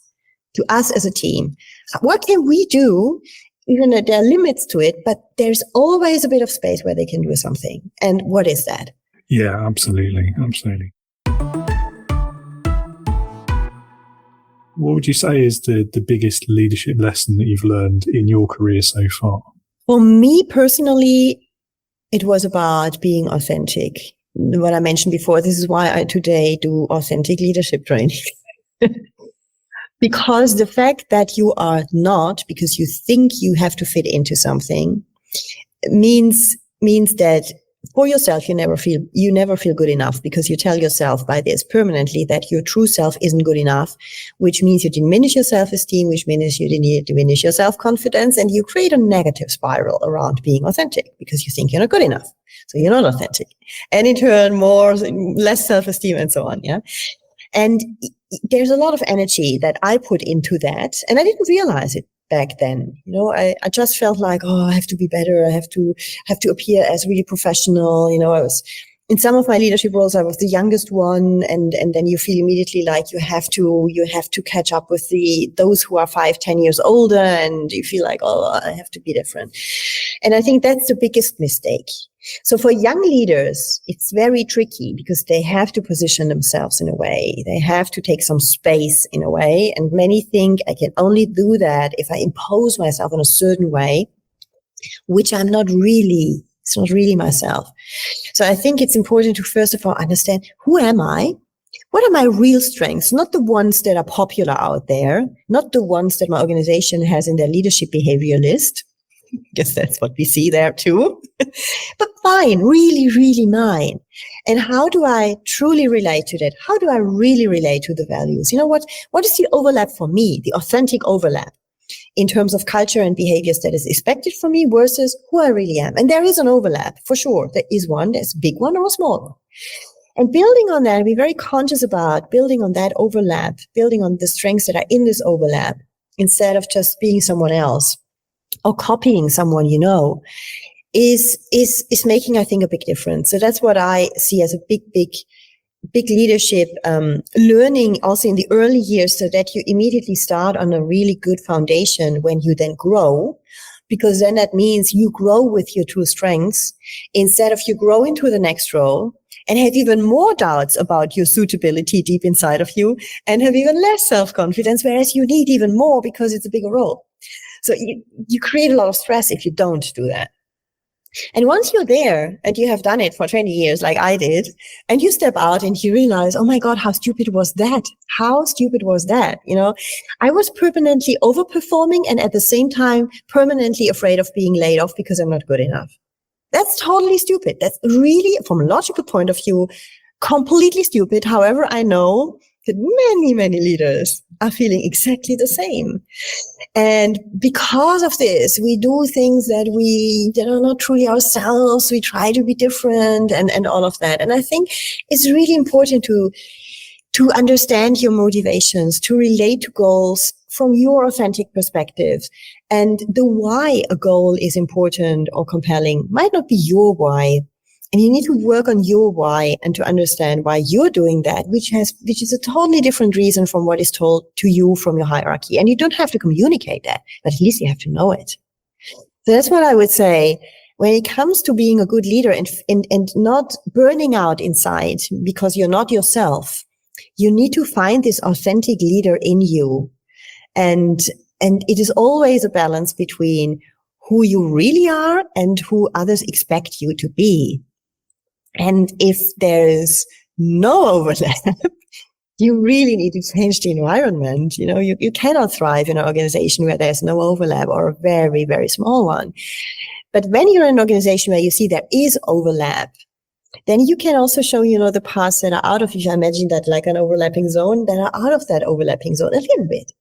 as a team? What can we do? Even though there are limits to it, but there's always a bit of space where they can do something. And what is that? Yeah, absolutely. Absolutely. What would you say is the biggest leadership lesson that you've learned in your career so far? For me personally, it was about being authentic. What I mentioned before, this is why I today do authentic leadership training. Because the fact that you are not, because you think you have to fit into something, means that for yourself, you never feel good enough, because you tell yourself by this permanently that your true self isn't good enough, which means you diminish your self-esteem, which means you diminish your self-confidence, and you create a negative spiral around being authentic because you think you're not good enough. So you're not authentic. And in turn, less self-esteem and so on. Yeah. And there's a lot of energy that I put into that. And I didn't realize it back then. I just felt like, I have to be better. I have to appear as really professional. I was in some of my leadership roles, I was the youngest one. And then you feel immediately like you have to catch up with those who are 5-10 years older. And you feel like, I have to be different. And I think that's the biggest mistake. So for young leaders, it's very tricky because they have to position themselves in a way. They have to take some space in a way. And many think I can only do that if I impose myself in a certain way, which I'm not really. It's not really myself. So I think it's important to first of all understand, who am I? What are my real strengths? Not the ones that are popular out there, not the ones that my organization has in their leadership behavior list. I guess that's what we see there too. But mine, really, really mine. And how do I truly relate to that? How do I really relate to the values? What is the overlap for me, the authentic overlap in terms of culture and behaviors that is expected from me versus who I really am? And there is an overlap for sure. There is one, there's a big one or a small one. And building on that, be very conscious about building on that overlap, building on the strengths that are in this overlap, instead of just being someone else or copying someone is making, I think, a big difference. So that's what I see as a big leadership learning also in the early years, so that you immediately start on a really good foundation when you then grow, because then that means you grow with your true strengths instead of you grow into the next role and have even more doubts about your suitability deep inside of you and have even less self-confidence, whereas you need even more because it's a bigger role. So you create a lot of stress if you don't do that. And once you're there and you have done it for 20 years like I did, and you step out and you realize, oh my God, how stupid was that? How stupid was that? I was permanently overperforming and at the same time permanently afraid of being laid off because I'm not good enough. That's totally stupid. That's really, from a logical point of view, completely stupid. However, I know that many, many leaders are feeling exactly the same. And because of this, we do things that are not truly ourselves. We try to be different and all of that. And I think it's really important to understand your motivations, to relate to goals from your authentic perspective. And the why a goal is important or compelling might not be your why. And you need to work on your why and to understand why you're doing that, which is a totally different reason from what is told to you from your hierarchy. And you don't have to communicate that, but at least you have to know it. So that's what I would say. when it comes to being a good leader and not burning out inside because you're not yourself, you need to find this authentic leader in you. And it is always a balance between who you really are and who others expect you to be. And if there is no overlap, you really need to change the environment. You cannot thrive in an organization where there's no overlap, or a very, very small one. But when you're in an organization where you see there is overlap, then you can also show, the parts that are out of, I imagine that like an overlapping zone, that are out of that overlapping zone a little bit.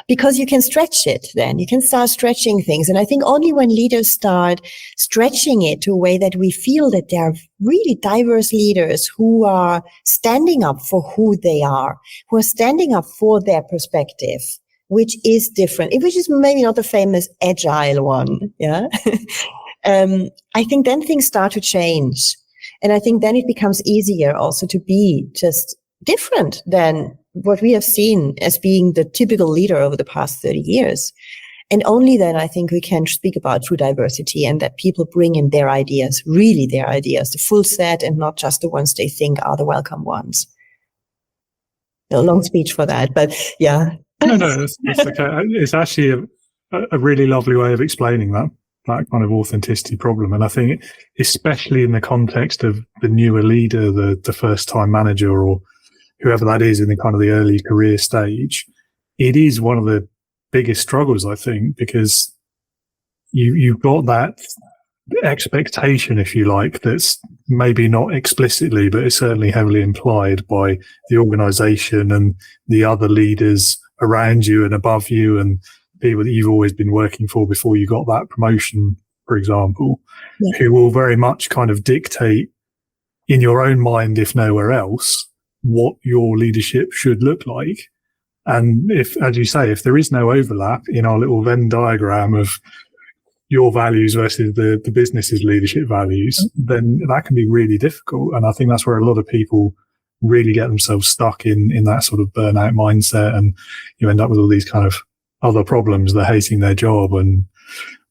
Because you can stretch it then. You can start stretching things. And I think only when leaders start stretching it to a way that we feel that there are really diverse leaders who are standing up for who they are, who are standing up for their perspective, which is different, which is maybe not the famous agile one. Yeah. I think then things start to change. And I think then it becomes easier also to be just different than what we have seen as being the typical leader over the past 30 years. And only then I think we can speak about true diversity, and that people bring in their ideas, really their ideas, the full set, and not just the ones they think are the welcome ones. A long speech for that, but yeah. No, it's okay. It's actually a really lovely way of explaining that kind of authenticity problem. And I think especially in the context of the newer leader, the first time manager, or whoever that is in the kind of the early career stage, it is one of the biggest struggles, I think, because you've got that expectation, if you like, that's maybe not explicitly, but it's certainly heavily implied by the organization and the other leaders around you and above you, and people that you've always been working for before you got that promotion, for example, who will very much kind of dictate in your own mind, if nowhere else, what your leadership should look like. And if, as you say, if there is no overlap in our little Venn diagram of your values versus the business's leadership values, then that can be really difficult. And I think that's where a lot of people really get themselves stuck in that sort of burnout mindset. And you end up with all these kind of other problems. They're hating their job and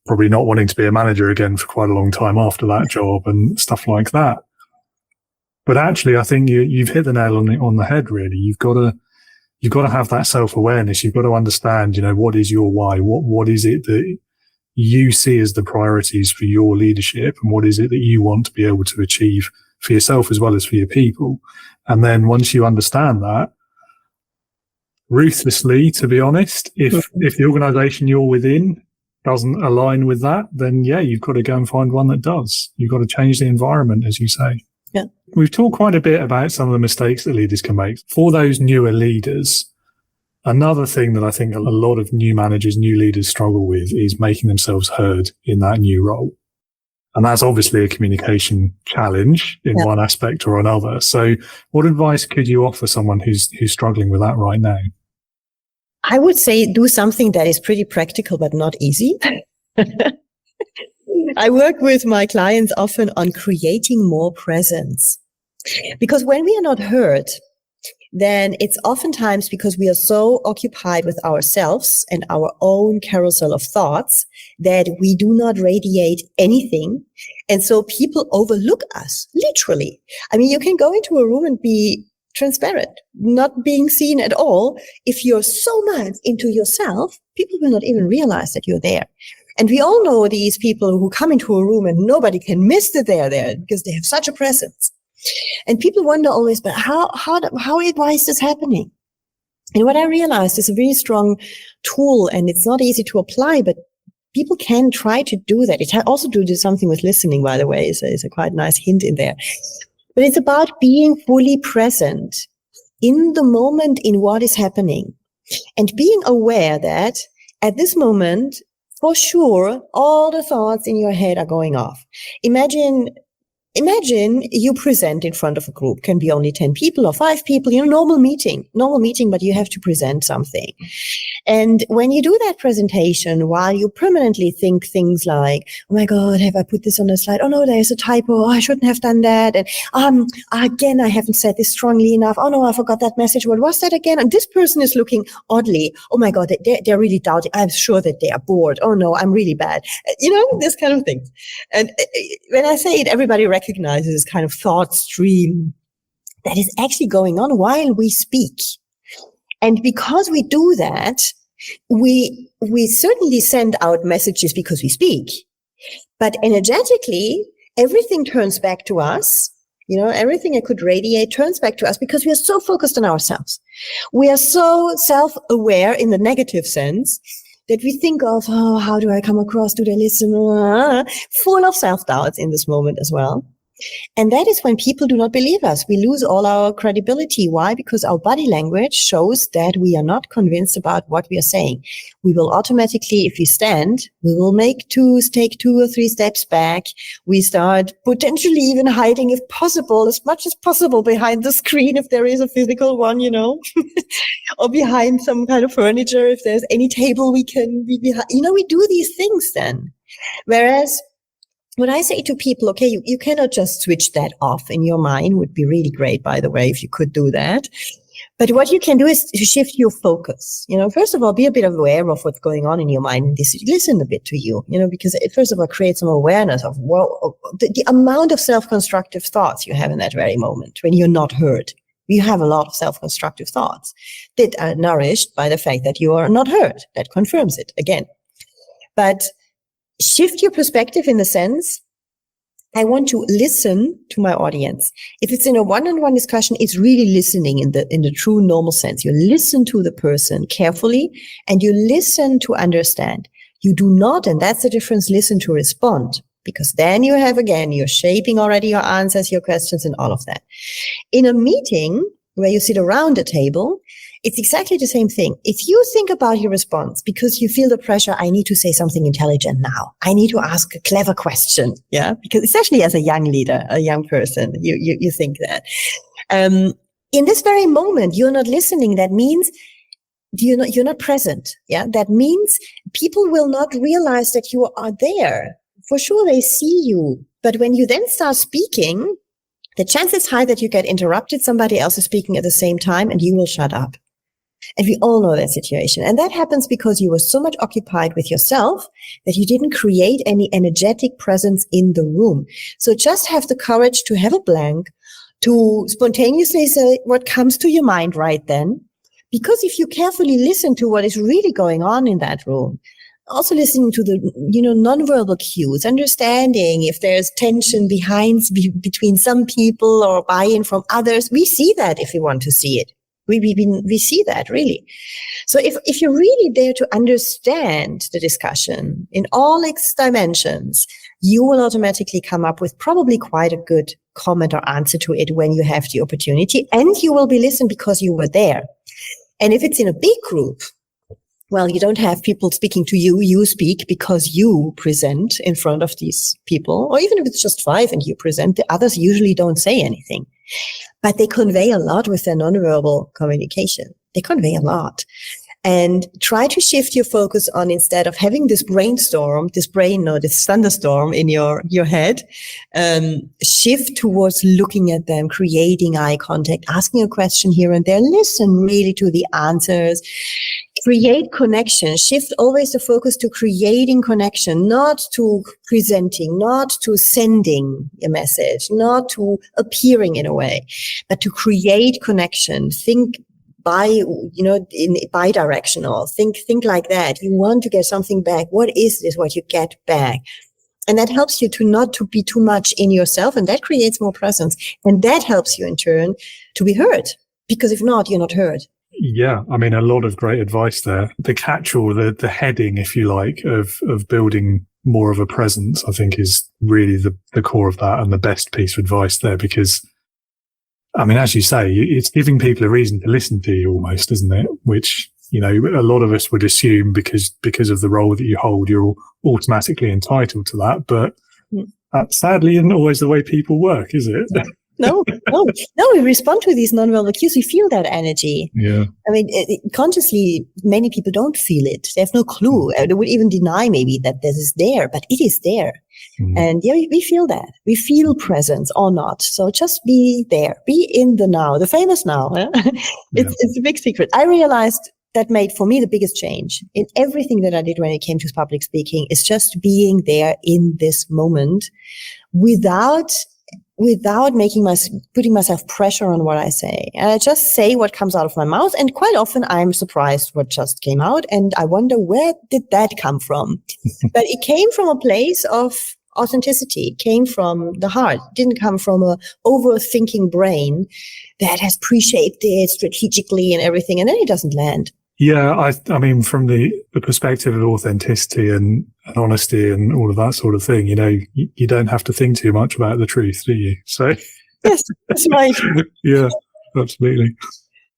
probably not wanting to be a manager again for quite a long time after that job and stuff like that. But actually, I think you've hit the nail on the head, really. You've got to have that self-awareness. You've got to understand, what is your why? What is it that you see as the priorities for your leadership? And what is it that you want to be able to achieve for yourself as well as for your people? And then once you understand that, ruthlessly, to be honest, if the organization you're within doesn't align with that, then you've got to go and find one that does. You've got to change the environment, as you say. Yeah. We've talked quite a bit about some of the mistakes that leaders can make. For those newer leaders, another thing that I think a lot of new managers, new leaders struggle with is making themselves heard in that new role. And that's obviously a communication challenge in one aspect or another. So what advice could you offer someone who's struggling with that right now? I would say do something that is pretty practical, but not easy. I work with my clients often on creating more presence, because when we are not heard, then it's oftentimes because we are so occupied with ourselves and our own carousel of thoughts that we do not radiate anything. And so people overlook us, literally. I mean, you can go into a room and be transparent, not being seen at all. If you're so much into yourself, people will not even realize that you're there. And we all know these people who come into a room and nobody can miss that they're there because they have such a presence. And people wonder always, but why is this happening? And what I realized is a very strong tool, and it's not easy to apply, but people can try to do that. It also to do something with listening, by the way, is a quite nice hint in there. But it's about being fully present in the moment in what is happening, and being aware that at this moment, for sure, all the thoughts in your head are going off. Imagine Imagine you present in front of a group, can be only 10 people or 5 people, normal meeting, but you have to present something. And when you do that presentation, while you permanently think things like, oh my God, have I put this on a slide? Oh no, there's a typo. Oh, I shouldn't have done that. And again, I haven't said this strongly enough. Oh no, I forgot that message. What was that again? And this person is looking oddly. Oh my God, they're really doubting. I'm sure that they are bored. Oh no, I'm really bad. This kind of thing. And when I say it, everybody recognizes this kind of thought stream that is actually going on while we speak. And because we do that, we certainly send out messages because we speak, but energetically, everything turns back to us. Everything that could radiate turns back to us because we are so focused on ourselves. We are so self-aware in the negative sense that we think of, oh, how do I come across? Do they listen? Full of self-doubts in this moment as well. And that is when people do not believe us. We lose all our credibility. Why? Because our body language shows that we are not convinced about what we are saying. We will automatically, if we stand, we will take 2 or 3 steps back. We start potentially even hiding, if possible, as much as possible behind the screen, if there is a physical one, or behind some kind of furniture, if there's any table we can be behind. We do these things then. Whereas when I say to people, okay, you cannot just switch that off in your mind, would be really great, by the way, if you could do that. But what you can do is to shift your focus. First of all, be a bit aware of what's going on in your mind. Listen a bit to you, because it first of all creates some awareness of the amount of self-constructive thoughts you have in that very moment when you're not heard. You have a lot of self-constructive thoughts that are nourished by the fact that you are not heard. That confirms it again. But shift your perspective in the sense, I want to listen to my audience. If it's in a one-on-one discussion, it's really listening in the true normal sense. You listen to the person carefully and you listen to understand. You do not, and that's the difference, listen to respond, because then you have, again, you're shaping already your answers, your questions, and all of that. In a meeting where you sit around a table, it's exactly the same thing. If you think about your response because you feel the pressure, I need to say something intelligent now. I need to ask a clever question. Yeah. Because especially as a young leader, a young person, you think that. In this very moment, you're not listening. That means you're not present. Yeah. That means people will not realize that you are there. For sure, they see you. But when you then start speaking, the chance is high that you get interrupted. Somebody else is speaking at the same time and you will shut up. And we all know that situation. And that happens because you were so much occupied with yourself that you didn't create any energetic presence in the room. So just have the courage to have a blank, to spontaneously say what comes to your mind right then. Because if you carefully listen to what is really going on in that room, also listening to the, nonverbal cues, understanding if there's tension between some people or buy-in from others, we see that if we want to see it. We see that really. So if you're really there to understand the discussion in all its dimensions, you will automatically come up with probably quite a good comment or answer to it when you have the opportunity, and you will be listened because you were there. And if it's in a big group, well, you don't have people speaking to you. You speak because you present in front of these people, or even if it's just 5 and you present, the others usually don't say anything. But they convey a lot with their nonverbal communication. They convey a lot. And try to shift your focus on, instead of having this thunderstorm in your head, shift towards looking at them, creating eye contact, asking a question here and there, listen really to the answers, create connection, shift always the focus to creating connection, not to presenting, not to sending a message, not to appearing in a way, but to create connection. Think bi-directional. Think like that. You want to get something back. What is this? What you get back? And that helps you to not to be too much in yourself, and that creates more presence. And that helps you in turn to be heard, because if not, you're not heard. Yeah, I mean, a lot of great advice there. The catch-all, the heading, if you like, of building more of a presence, I think is really the core of that and the best piece of advice there, because I mean, as you say, it's giving people a reason to listen to you almost, isn't it? Which, a lot of us would assume because of the role that you hold, you're automatically entitled to that. But That sadly isn't always the way people work, is it? No, we respond to these nonverbal cues. We feel that energy. Yeah. I mean, consciously, many people don't feel it. They have no clue. They would even deny maybe that this is there, but it is there. And yeah, we feel that. We feel presence or not. So just be there. Be in the now, the famous now. It's a big secret. I realized that made for me the biggest change in everything that I did when it came to public speaking is just being there in this moment without putting myself pressure on what I say. And I just say what comes out of my mouth. And quite often I'm surprised what just came out. And I wonder, where did that come from? But it came from a place of authenticity. It came from the heart. It didn't come from a overthinking brain that has pre-shaped it strategically and everything. And then it doesn't land. Yeah, I mean, from the perspective of authenticity and honesty and all of that sort of thing, you don't have to think too much about the truth, do you? So yes, that's right. Yeah, absolutely.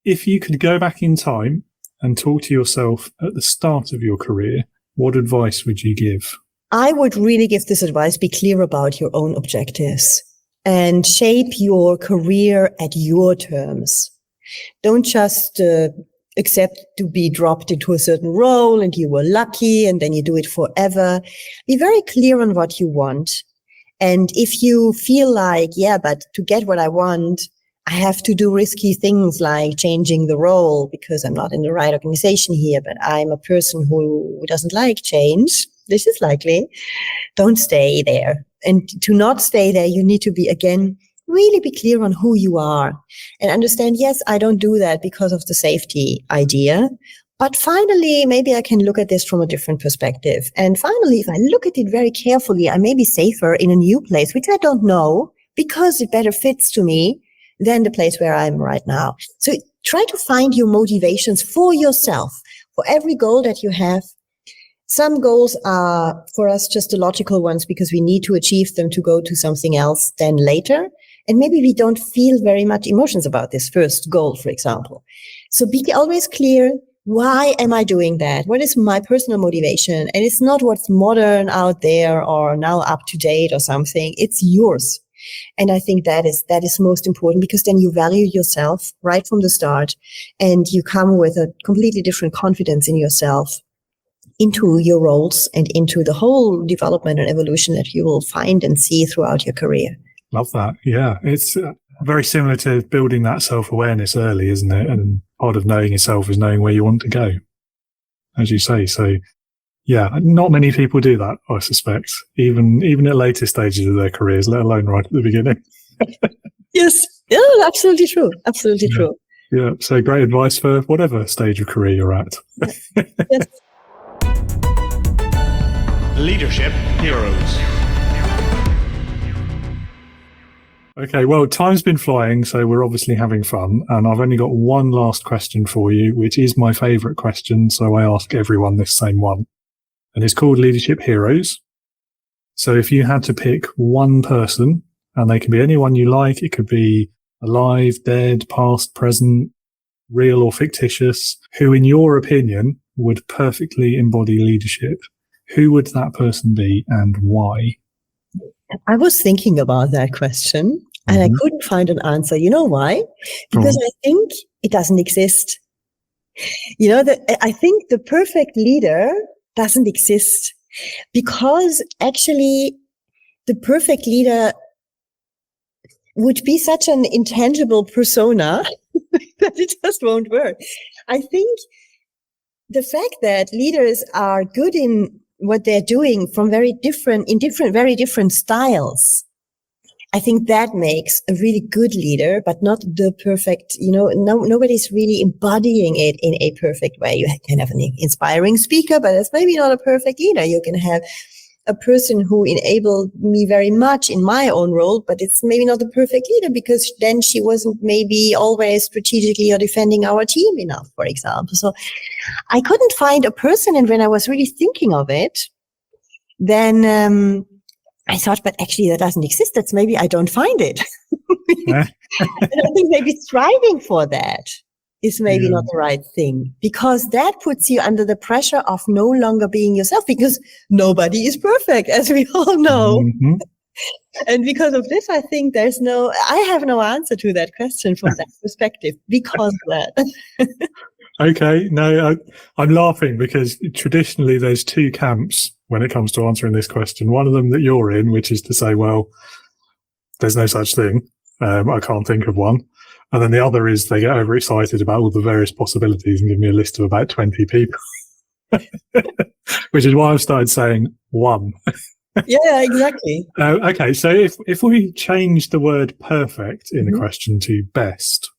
If you could go back in time and talk to yourself at the start of your career, what advice would you give? I would really give this advice: be clear about your own objectives and shape your career at your terms. Don't just accept to be dropped into a certain role and you were lucky and then you do it forever. Be very clear on what you want. And if you feel like, yeah, but to get what I want, I have to do risky things like changing the role because I'm not in the right organization here, but I'm a person who doesn't like change. This is likely. Don't stay there. And to not stay there, you need to be, again, really be clear on who you are and understand, yes, I don't do that because of the safety idea. But finally, maybe I can look at this from a different perspective. And finally, if I look at it very carefully, I may be safer in a new place, which I don't know because it better fits to me than the place where I am right now. So try to find your motivations for yourself, for every goal that you have. Some goals are for us just the logical ones because we need to achieve them to go to something else then later. And maybe we don't feel very much emotions about this first goal, for example. So be always clear, why am I doing that? What is my personal motivation? And it's not what's modern out there or now up to date or something. It's yours. And I think that is most important because then you value yourself right from the start and you come with a completely different confidence in yourself into your roles and into the whole development and evolution that you will find and see throughout your career. Love that. Yeah. It's very similar to building that self-awareness early, isn't it? And part of knowing yourself is knowing where you want to go, as you say. So yeah, not many people do that, I suspect, even at later stages of their careers, let alone right at the beginning. Yes. Yeah, absolutely true. Absolutely true. Yeah. So great advice for whatever stage of career you're at. Yes. Leadership Heroes. Okay, well, time's been flying, so we're obviously having fun. And I've only got one last question for you, which is my favorite question. So I ask everyone this same one. And it's called Leadership Heroes. So if you had to pick one person, and they can be anyone you like, it could be alive, dead, past, present, real or fictitious, who in your opinion would perfectly embody leadership, who would that person be and why? I was thinking about that question and I couldn't find an answer. You know why? Because I think it doesn't exist. I think the perfect leader doesn't exist because actually the perfect leader would be such an intangible persona that it just won't work. I think the fact that leaders are good in what they're doing from very different styles, I think that makes a really good leader, but not the perfect, nobody's really embodying it in a perfect way. You can have an inspiring speaker, but it's maybe not a perfect leader. You can have a person who enabled me very much in my own role, but it's maybe not the perfect leader because then she wasn't maybe always strategically or defending our team enough, for example. So I couldn't find a person. And when I was really thinking of it, then I thought, but actually that doesn't exist. That's maybe I don't find it. And I think maybe striving for that is maybe not the right thing, because that puts you under the pressure of no longer being yourself, because nobody is perfect, as we all know. And because of this, I think I have no answer to that question from that perspective because of that. Okay, no, I'm laughing because traditionally there's two camps when it comes to answering this question. One of them that you're in, which is to say, well, there's no such thing. I can't think of one. And then the other is they get overexcited about all the various possibilities and give me a list of about 20 people, which is why I've started saying one. Yeah, exactly. Okay, so if we change the word perfect in the question to best,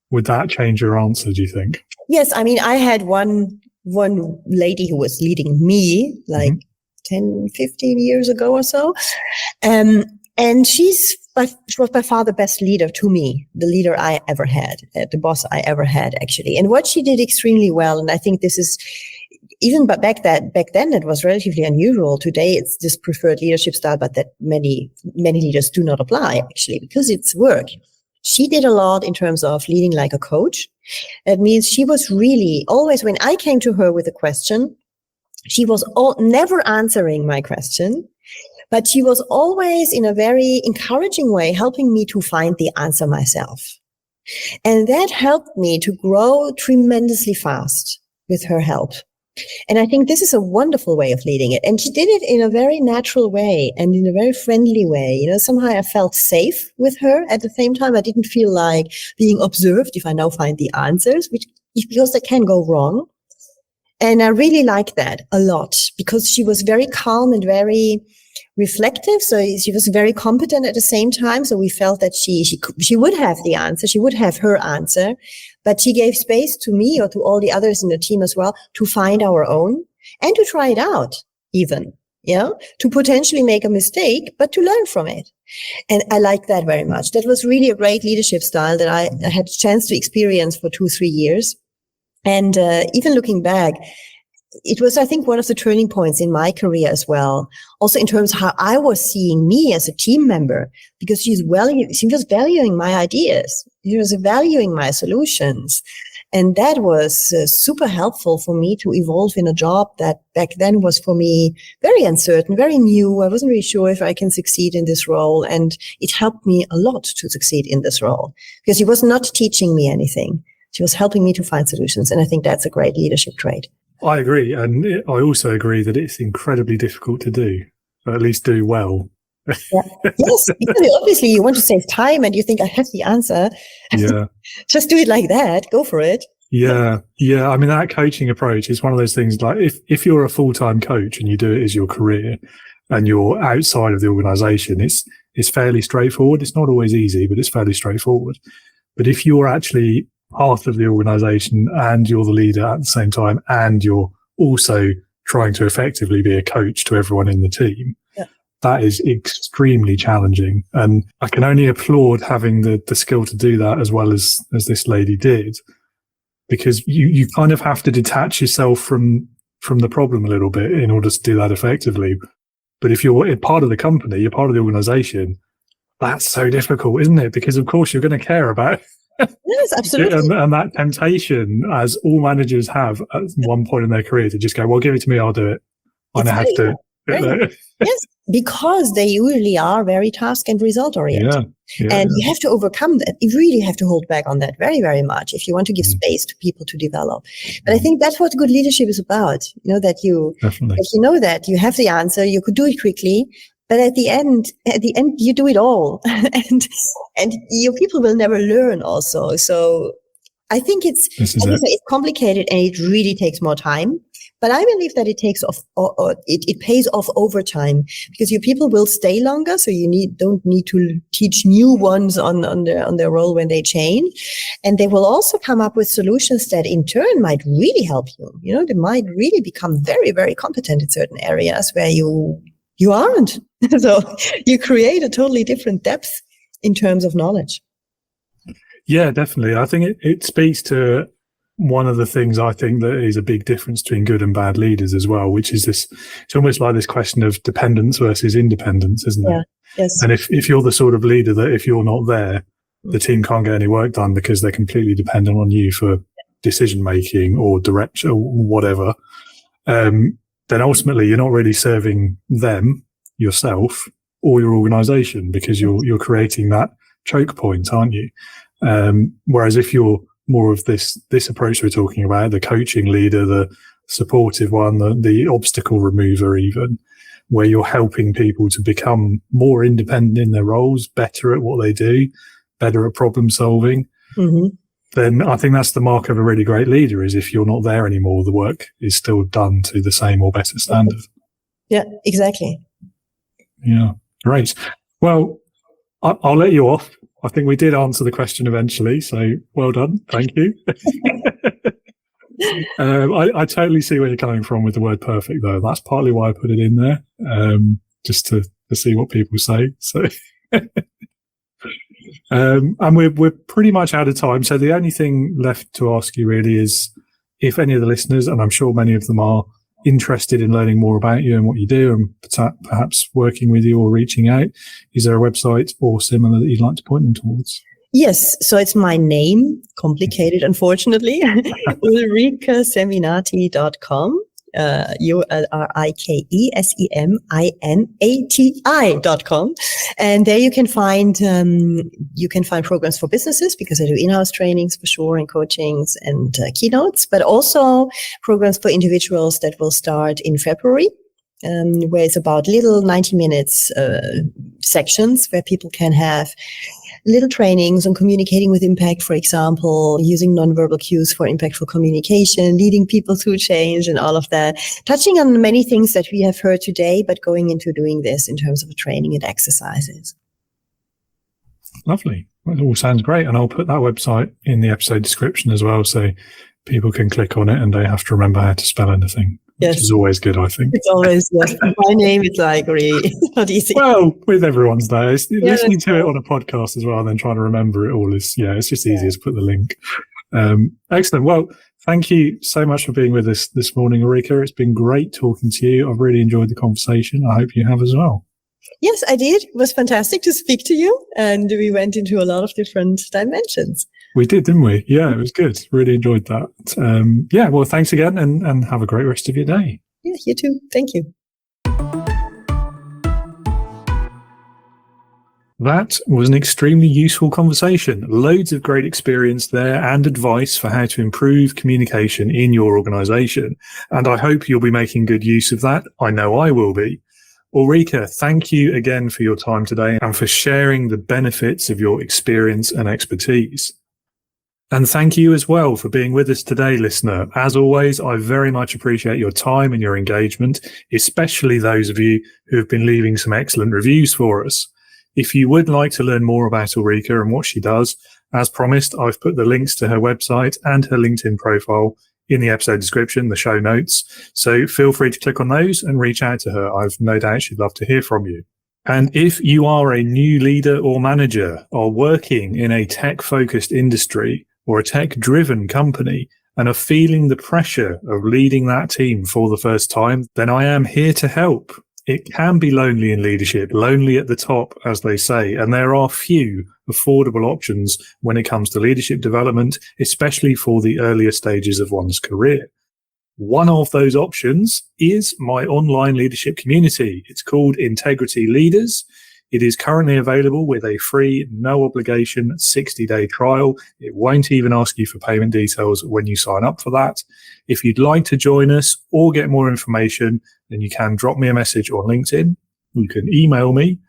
would that change your answer, do you think? Yes, I mean, I had one lady who was leading me like 10, 15 years ago or so. And she was by far the best leader to me, the leader I ever had, the boss I ever had, actually. And what she did extremely well, and I think this is, even back then it was relatively unusual. Today it's this preferred leadership style, but that many leaders do not apply, actually, because it's work. She did a lot in terms of leading like a coach. That means she was really always, when I came to her with a question, she was never answering my question, but she was always in a very encouraging way helping me to find the answer myself. And that helped me to grow tremendously fast with her help. And I think this is a wonderful way of leading it. And she did it in a very natural way and in a very friendly way. You know, somehow I felt safe with her. At the same time, I didn't feel like being observed if I now find the answers, because they can go wrong. And I really like that a lot because she was very calm and very reflective. So she was very competent at the same time. So we felt that she would have the answer. She would have her answer, but she gave space to me or to all the others in the team as well to find our own and to try it out even, to potentially make a mistake, but to learn from it. And I like that very much. That was really a great leadership style that I had a chance to experience for 2-3 years. And even looking back, it was, I think, one of the turning points in my career as well. Also in terms of how I was seeing me as a team member, because she was valuing my ideas. She was valuing my solutions. And that was super helpful for me to evolve in a job that back then was for me very uncertain, very new. I wasn't really sure if I can succeed in this role. And it helped me a lot to succeed in this role because she was not teaching me anything. She was helping me to find solutions. And I think that's a great leadership trait. I agree. And I also agree that it's incredibly difficult to do, or at least do well. Yeah. Yes, because obviously you want to save time and you think, I have the answer. Yeah. Just do it like that. Go for it. Yeah. Yeah. I mean, that coaching approach is one of those things like if you're a full-time coach and you do it as your career and you're outside of the organization, it's fairly straightforward. It's not always easy, but it's fairly straightforward. But if you're actually part of the organization and you're the leader at the same time and you're also trying to effectively be a coach to everyone in the team, that is extremely challenging. And I can only applaud having the skill to do that as well as this lady did, because you kind of have to detach yourself from the problem a little bit in order to do that effectively. But if you're part of the company, you're part of the organization, that's so difficult, isn't it? Because of course you're going to care about Yes, absolutely. And that temptation, as all managers have at one point in their career, to just go, well, give it to me, I'll do it. I don't have to. Yes, because they usually are very task and result oriented. And you have to overcome that. You really have to hold back on that very, very much if you want to give space to people to develop. But I think that's what good leadership is about. That you know that you have the answer, you could do it quickly. But at the end, you do it all, and your people will never learn. Also, so I think it's complicated and it really takes more time. But I believe that it takes off, or it pays off over time because your people will stay longer. So you don't need to teach new ones on their role when they change, and they will also come up with solutions that in turn might really help you. They might really become very, very competent in certain areas where you aren't. So you create a totally different depth in terms of knowledge. Yeah, definitely. I think it speaks to one of the things I think that is a big difference between good and bad leaders as well, which is it's almost like this question of dependence versus independence, isn't it? Yes. And if you're the sort of leader that if you're not there, the team can't get any work done because they're completely dependent on you for decision making or direction or whatever, then ultimately you're not really serving them yourself, or your organization, because you're creating that choke point, aren't you? Whereas if you're more of this approach we're talking about, the coaching leader, the supportive one, the obstacle remover even, where you're helping people to become more independent in their roles, better at what they do, better at problem solving, then I think that's the mark of a really great leader, is if you're not there anymore, the work is still done to the same or better standard. Yeah, exactly. Yeah, great. Well, I'll let you off. I think we did answer the question eventually, so well done. Thank you. I totally see where you're coming from with the word perfect, though. That's partly why I put it in there, just to see what people say. So, and we're pretty much out of time. So the only thing left to ask you really is if any of the listeners, and I'm sure many of them are, interested in learning more about you and what you do, and perhaps working with you or reaching out, is there a website or similar that you'd like to point them towards? Yes, so it's my name, complicated, unfortunately, ulrikeseminati.com, ULRIKESEMINATI.com. And there you can find programs for businesses, because I do in-house trainings for sure, and coachings and keynotes, but also programs for individuals that will start in February. Where it's about little 90 minutes sections where people can have little trainings on communicating with impact, for example, using nonverbal cues for impactful communication, leading people through change and all of that, touching on many things that we have heard today, but going into doing this in terms of training and exercises. Lovely. Well, it all sounds great. And I'll put that website in the episode description as well, so people can click on it and they have to remember how to spell anything. Yes. Which is always good, I think. It's always, yes. My name is like really not easy. Well, with everyone's though, listening to it on a podcast as well and then trying to remember it all is, it's just easier to put the link. Excellent. Well, thank you so much for being with us this morning, Ulrike. It's been great talking to you. I've really enjoyed the conversation. I hope you have as well. Yes, I did. It was fantastic to speak to you, and we went into a lot of different dimensions. We did, didn't we? Yeah, it was good. Really enjoyed that. Well, thanks again, and have a great rest of your day. Yeah, you too. Thank you. That was an extremely useful conversation. Loads of great experience there and advice for how to improve communication in your organization. And I hope you'll be making good use of that. I know I will be. Ulrike, thank you again for your time today and for sharing the benefits of your experience and expertise. And thank you as well for being with us today, listener. As always, I very much appreciate your time and your engagement, especially those of you who have been leaving some excellent reviews for us. If you would like to learn more about Ulrike and what she does, as promised, I've put the links to her website and her LinkedIn profile in the episode description, the show notes. So feel free to click on those and reach out to her. I've no doubt she'd love to hear from you. And if you are a new leader or manager or working in a tech-focused industry or a tech-driven company and are feeling the pressure of leading that team for the first time, then I am here to help. It can be lonely in leadership, lonely at the top, as they say, and there are few affordable options when it comes to leadership development, especially for the earlier stages of one's career. One of those options is my online leadership community. It's called Integrity Leaders. It is currently available with a free, no obligation 60-day trial. It won't even ask you for payment details when you sign up for that. If you'd like to join us or get more information, then you can drop me a message on LinkedIn. You can email me,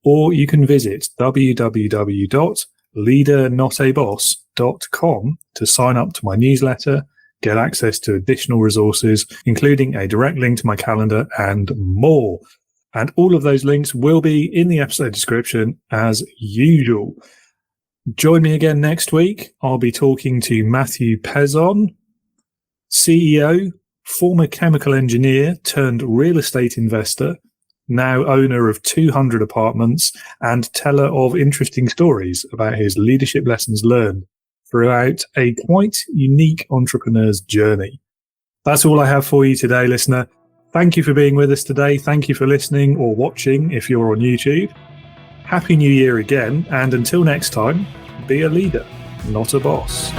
or you can visit www.leadernotaboss.com to sign up to my newsletter, get access to additional resources, including a direct link to my calendar and more. And all of those links will be in the episode description as usual. Join me again next week. I'll be talking to Matthew Pezon, CEO, former chemical engineer turned real estate investor, now owner of 200 apartments and teller of interesting stories about his leadership lessons learned throughout a quite unique entrepreneur's journey. That's all I have for you today, listener. Thank you for being with us today. Thank you for listening or watching if you're on YouTube. Happy New Year again, and until next time, be a leader, not a boss.